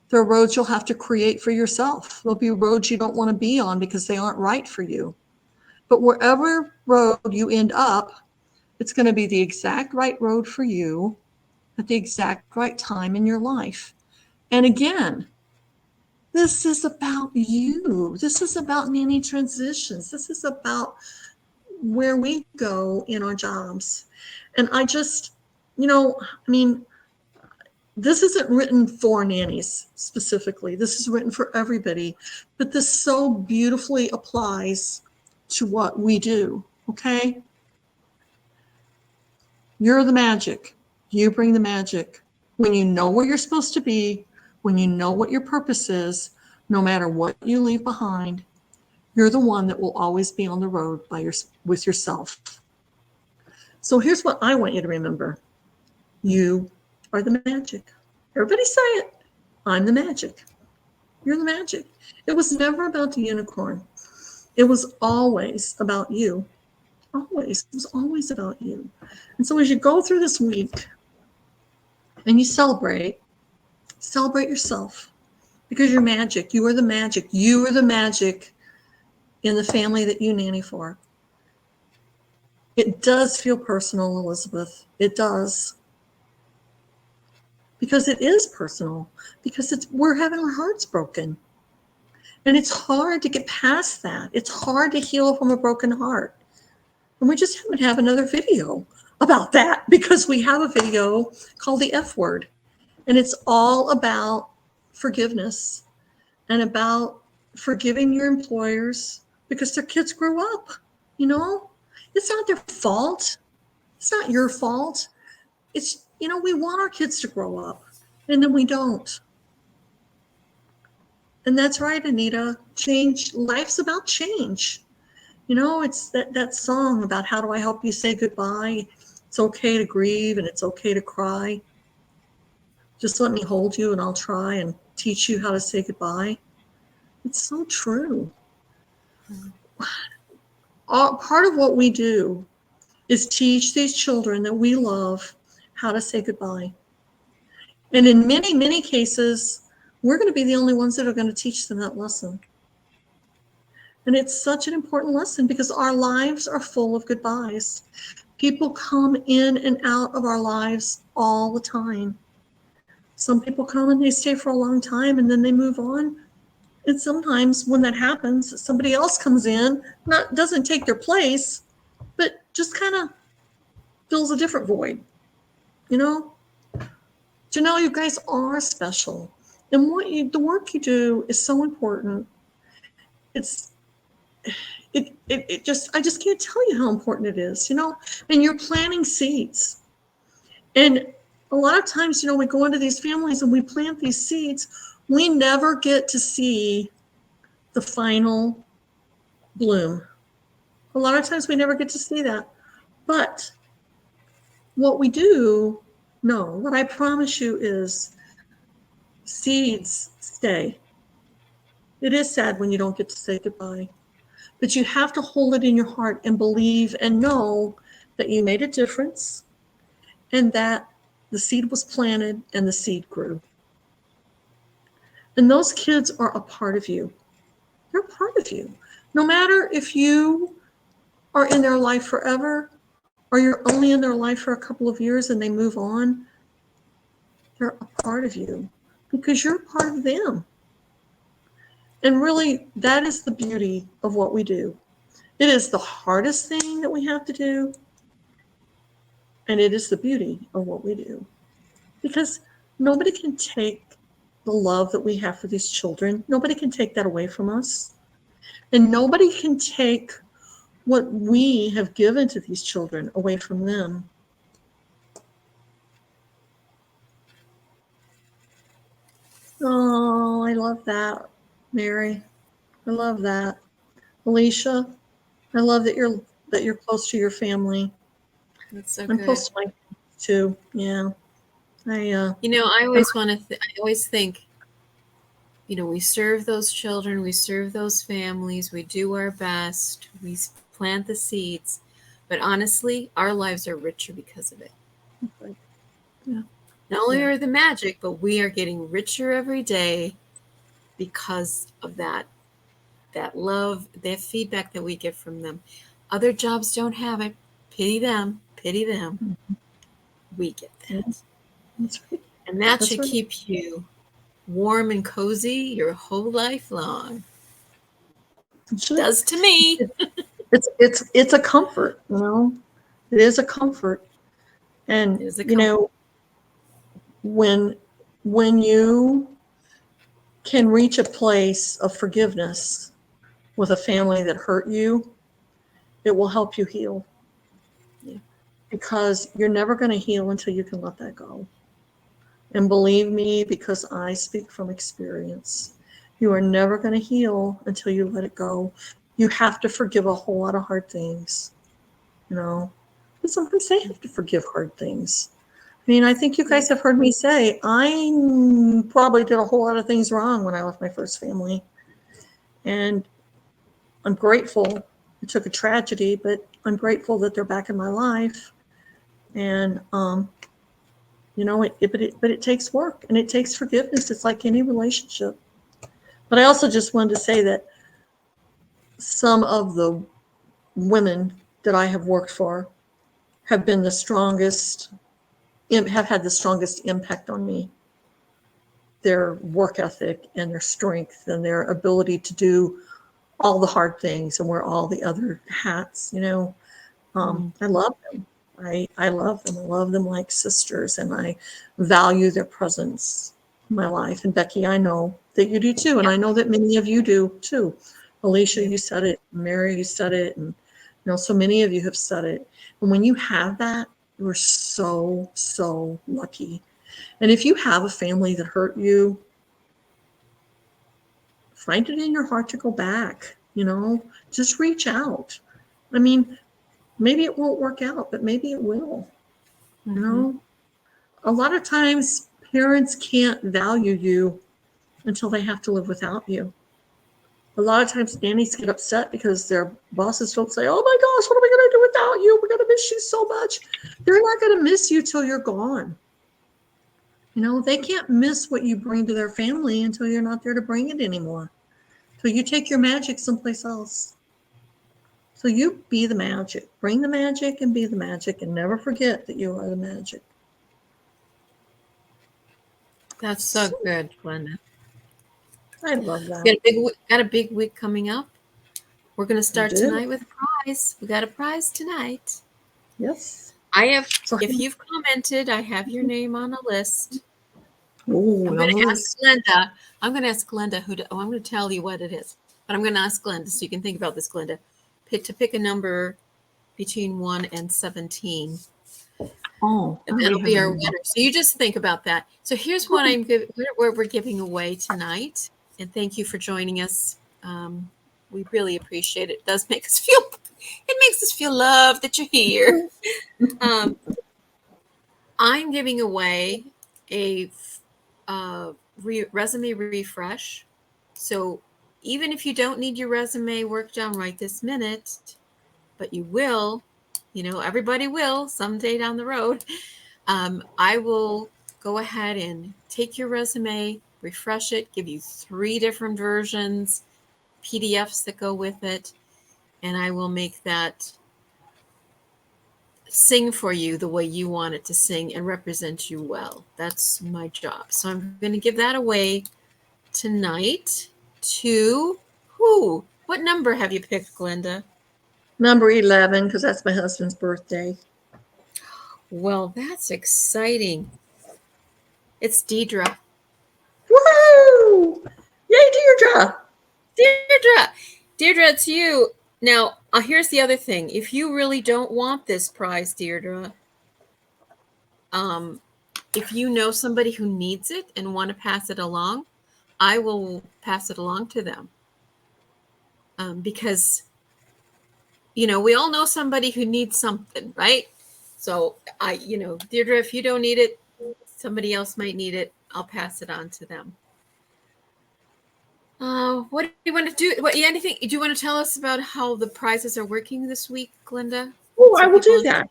There are roads you'll have to create for yourself. There'll be roads you don't want to be on because they aren't right for you. But wherever road you end up, it's going to be the exact right road for you at the exact right time in your life. And again, this is about you. This is about Nanny Transitions. This is about where we go in our jobs. And I just, this isn't written for nannies specifically. This is written for everybody. But this so beautifully applies to what we do, okay? You're the magic. You bring the magic. When you know where you're supposed to be, when you know what your purpose is, no matter what you leave behind, you're the one that will always be on the road with yourself. So here's what I want you to remember. You are the magic. Everybody say it. I'm the magic. You're the magic. It was never about the unicorn. It was always about you. Always. It was always about you. And so as you go through this week and you celebrate yourself because you're magic. You are the magic. You are the magic in the family that you nanny for. It does feel personal, Elizabeth. It does. Because it is personal. Because we're having our hearts broken. And it's hard to get past that. It's hard to heal from a broken heart. And we just haven't had another video about that because we have a video called The F Word. And it's all about forgiveness and about forgiving your employers because their kids grew up, It's not their fault. It's not your fault. It's, we want our kids to grow up and then we don't. And that's right, Anita. Change. Life's about change. It's that song about how do I help you say goodbye? It's okay to grieve and it's okay to cry. Just let me hold you and I'll try and teach you how to say goodbye. It's so true. Part of what we do is teach these children that we love how to say goodbye. And in many, many cases, we're going to be the only ones that are going to teach them that lesson. And it's such an important lesson because our lives are full of goodbyes. People come in and out of our lives all the time. Some people come and they stay for a long time and then they move on. And sometimes when that happens, somebody else comes in, doesn't take their place, but just kind of fills a different void, Janelle, you guys are special. And the work you do is so important. It's it just I just can't tell you how important it is, and you're planting seeds. And a lot of times, we go into these families and we plant these seeds. We never get to see the final bloom. A lot of times we never get to see that. But what we do know, what I promise you is seeds stay. It is sad when you don't get to say goodbye, but you have to hold it in your heart and believe and know that you made a difference and that the seed was planted and the seed grew. And those kids are a part of you. They're a part of you. No matter if you are in their life forever or you're only in their life for a couple of years and they move on, they're a part of you because you're a part of them. And really, that is the beauty of what we do. It is the hardest thing that we have to do, and it is the beauty of what we do. Because nobody can take the love that we have for these children. Nobody can take that away from us. And nobody can take what we have given to these children away from them. Oh, I love that, Mary. I love that. Alicia, I love that you're close to your family. That's so I'm good. close to my too. Yeah. I always I always think, we serve those children, we serve those families, we do our best, we plant the seeds, but honestly, our lives are richer because of it. Yeah. Not only are the magic, but we are getting richer every day because of that love, that feedback that we get from them. Other jobs don't have it. Pity them. Pity them. Mm-hmm. We get that. Yeah. That's right. And that should keep you warm and cozy your whole life long. It does to me. It's a comfort, It is a comfort. And when you can reach a place of forgiveness with a family that hurt you, it will help you heal. Yeah. Because you're never going to heal until you can let that go. And believe me, because I speak from experience, you are never going to heal until you let it go. You have to forgive a whole lot of hard things, But sometimes they have to forgive hard things. I mean, I think you guys have heard me say, I probably did a whole lot of things wrong when I left my first family. And I'm grateful. It took a tragedy, but I'm grateful that they're back in my life. And, but it takes work and it takes forgiveness. It's like any relationship. But I also just wanted to say that some of the women that I have worked for have been the strongest, have had the strongest impact on me. Their work ethic and their strength and their ability to do all the hard things and wear all the other hats, I love them. I love them. I love them like sisters, and I value their presence in my life. And Becky, I know that you do too, and I know that many of you do too. Alicia, you said it. Mary, you said it, and so many of you have said it. And when you have that, you're so, so lucky. And if you have a family that hurt you, find it in your heart to go back, just reach out. I mean, maybe it won't work out, but maybe it will. A lot of times parents can't value you until they have to live without you. A lot of times nannies get upset because their bosses don't say, oh my gosh, what are we going to do without you? We're going to miss you so much. They're not going to miss you till you're gone. They can't miss what you bring to their family until you're not there to bring it anymore. So you take your magic someplace else. So you be the magic. Bring the magic and be the magic, and never forget that you are the magic. That's so good, Glenda. I love that. Got a big week coming up. We're going to start tonight with a prize. We got a prize tonight. Yes. If you've commented, I have your name on a list. Oh, I'm going to ask Glenda. I'm going to ask Glenda I'm going to tell you what it is, but I'm going to ask Glenda so you can think about this, Glenda. Pick a number between 1 and 17. Oh, and that'll be our winner. So you just think about that. So here's what we're giving away tonight, and thank you for joining us. We really appreciate it. It does make us feel. It makes us feel loved that you're here. I'm giving away a resume refresh. So even if you don't need your resume worked on right this minute, but you will, everybody will someday down the road. I will go ahead and take your resume, refresh it, give you 3 different versions, PDFs that go with it, and I will make that sing for you the way you want it to sing and represent you well. That's my job. So I'm going to give that away tonight to who? What number have you picked, Glenda? Number 11, because that's my husband's birthday. Well, that's exciting. It's Deidre. Woohoo! Yay, Deirdre! Deirdre, it's you. Now, here's the other thing. If you really don't want this prize, Deirdre, if you know somebody who needs it and want to pass it along, I will pass it along to them. Because, we all know somebody who needs something, right? So Deirdre, if you don't need it, somebody else might need it. I'll pass it on to them. What do you want to do? Anything? Do you want to tell us about how the prizes are working this week, Glenda? Oh, I will do that.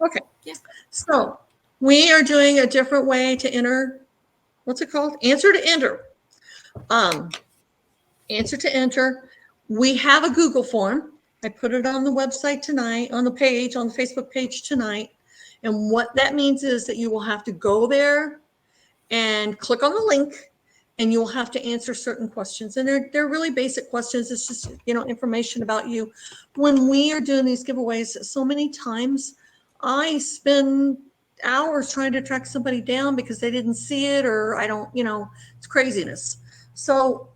Okay. Yeah. So we are doing a different way to enter. What's it called? Answer to enter. Answer to enter. We have a Google form. I put it on the website tonight, on the page, on the Facebook page tonight. And what that means is that you will have to go there and click on the link, and you'll have to answer certain questions. And they're really basic questions. It's just, information about you. When we are doing these giveaways, so many times I spend hours trying to track somebody down because they didn't see it, or I don't, it's craziness. So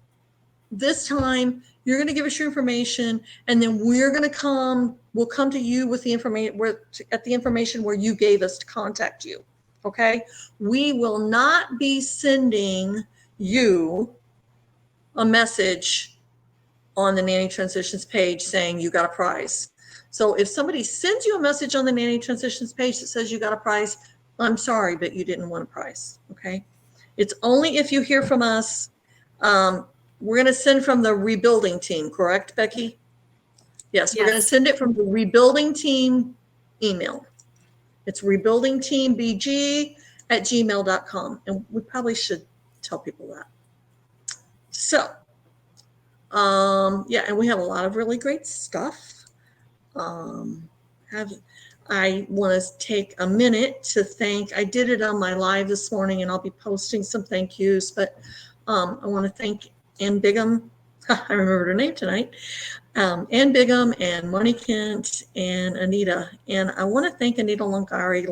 this time you're going to give us your information, and then we'll come to you with the information where you gave us to contact you. Okay. We will not be sending you a message on the Nanny Transitions page saying you got a prize. So if somebody sends you a message on the Nanny Transitions page that says you got a prize, I'm sorry, but you didn't win a prize. Okay. It's only if you hear from us. We're going to send from the rebuilding team, correct, Becky? Yes, we're going to send it from the rebuilding team email. It's rebuildingteambg@gmail.com. And we probably should tell people that. So, and we have a lot of really great stuff. I want to take a minute to thank, I did it on my live this morning, and I'll be posting some thank yous, but I want to thank Ann Bigham. I remembered her name tonight. Ann Bigham and Money Kent and Anita. And I want to thank Anita Longari.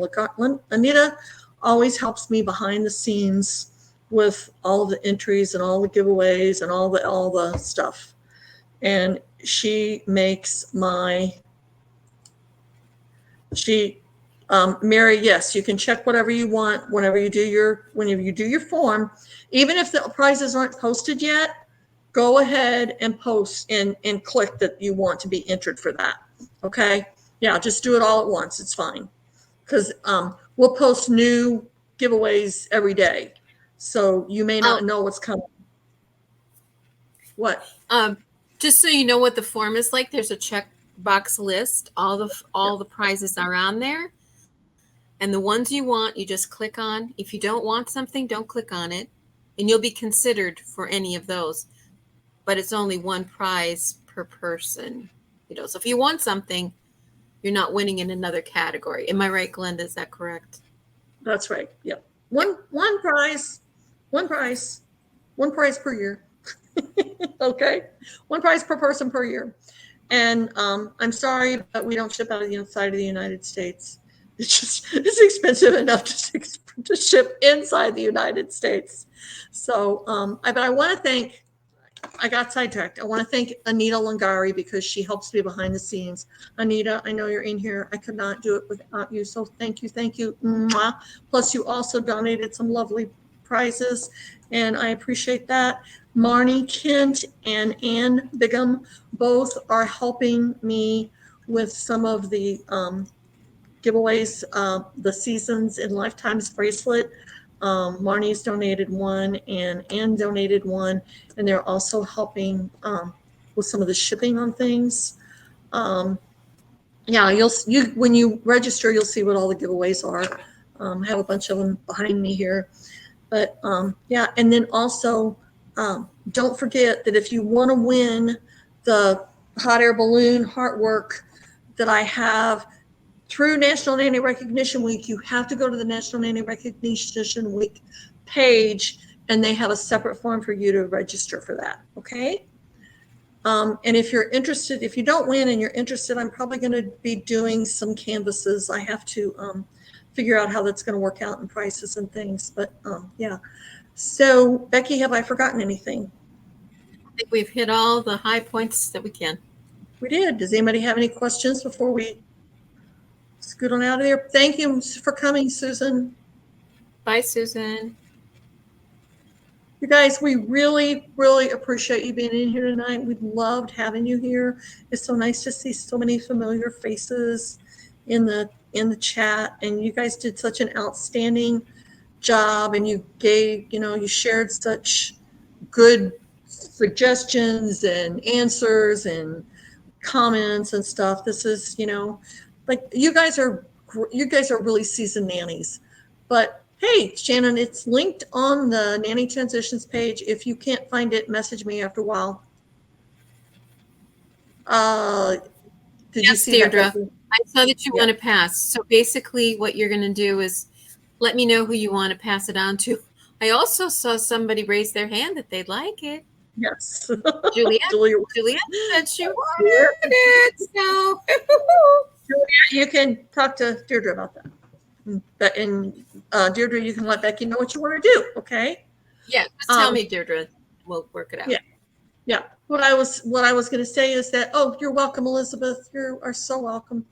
Anita always helps me behind the scenes with all the entries and all the giveaways and all the stuff. And she makes Mary, yes, you can check whatever you want whenever you do your form. Even if the prizes aren't posted yet, go ahead and post and click that you want to be entered for that. Okay. Yeah. Just do it all at once. It's fine. Cause, we'll post new giveaways every day. So you may not know what's coming. What? Just so you know what the form is like, there's a checkbox list. All the prizes are on there. And the ones you want, you just click on. If you don't want something, don't click on it. And you'll be considered for any of those. But it's only one prize per person. So if you want something, you're not winning in another category. Am I right, Glenda? Is that correct? That's right. Yep. One prize per year. Okay. One prize per person per year. And I'm sorry, but we don't ship out of the outside of the United States. it's expensive enough to ship inside the United States. So, but I want to thank, I got sidetracked. I want to thank Anita Lungari because she helps me behind the scenes. Anita, I know you're in here. I could not do it without you. So thank you. Thank you. Mwah. Plus, you also donated some lovely prizes, and I appreciate that. Marnie Kent and Ann Bigham both are helping me with some of the giveaways, the Seasons and Lifetimes bracelet. Marnie's donated one and Ann donated one, and they're also helping with some of the shipping on things. Yeah, when you register, you'll see what all the giveaways are. I have a bunch of them behind me here. But yeah, and then also don't forget that if you want to win the hot air balloon heartwork that I have through National Nanny Recognition Week, you have to go to the National Nanny Recognition Week page, and they have a separate form for you to register for that. Okay. And if you're interested, if you don't win and you're interested, I'm probably going to be doing some canvases. I have to figure out how that's going to work out in prices and things. But yeah. So, Becky, have I forgotten anything? I think we've hit all the high points that we can. We did. Does anybody have any questions before we scoot on out of there? Thank you for coming, Susan. Bye, Susan. You guys, we really, really appreciate you being in here tonight. We loved having you here. It's so nice to see so many familiar faces in the chat, and you guys did such an outstanding job, and you gave, you shared such good suggestions and answers and comments and stuff. This is, like you guys are really seasoned nannies. But hey, Shannon, it's linked on the Nanny Transitions page. If you can't find it, message me after a while. Did you see Deirdre, that? I saw that you want to pass. So basically what you're going to do is let me know who you want to pass it on to. I also saw somebody raise their hand that they'd like it. Yes. Juliet said she wanted it. So Juliet, you can talk to Deirdre about that. And Deirdre, you can let Becky know what you want to do, okay? Yeah, just tell me, Deirdre. We'll work it out. Yeah. What I was going to say is that, oh, you're welcome, Elizabeth. You are so welcome.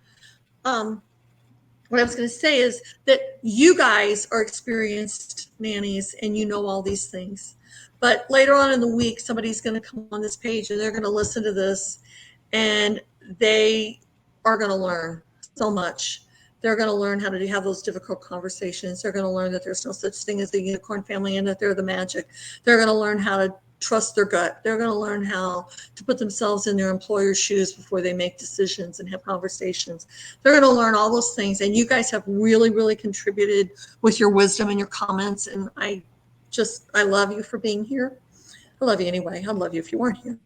What I was going to say is that you guys are experienced nannies and you know all these things. But later on in the week, somebody's going to come on this page and they're going to listen to this, and they are going to learn so much. They're going to learn how to have those difficult conversations. They're going to learn that there's no such thing as a unicorn family and that they're the magic. They're going to learn how to trust their gut. They're going to learn how to put themselves in their employer's shoes before they make decisions and have conversations. They're going to learn all those things. And you guys have really, really contributed with your wisdom and your comments. And I love you for being here. I love you anyway. I'd love you if you weren't here.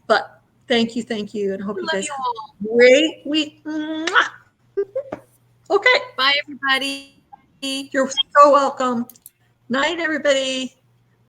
But thank you. And I hope you guys have a great week. Okay. Bye, everybody. You're so welcome. Night, everybody.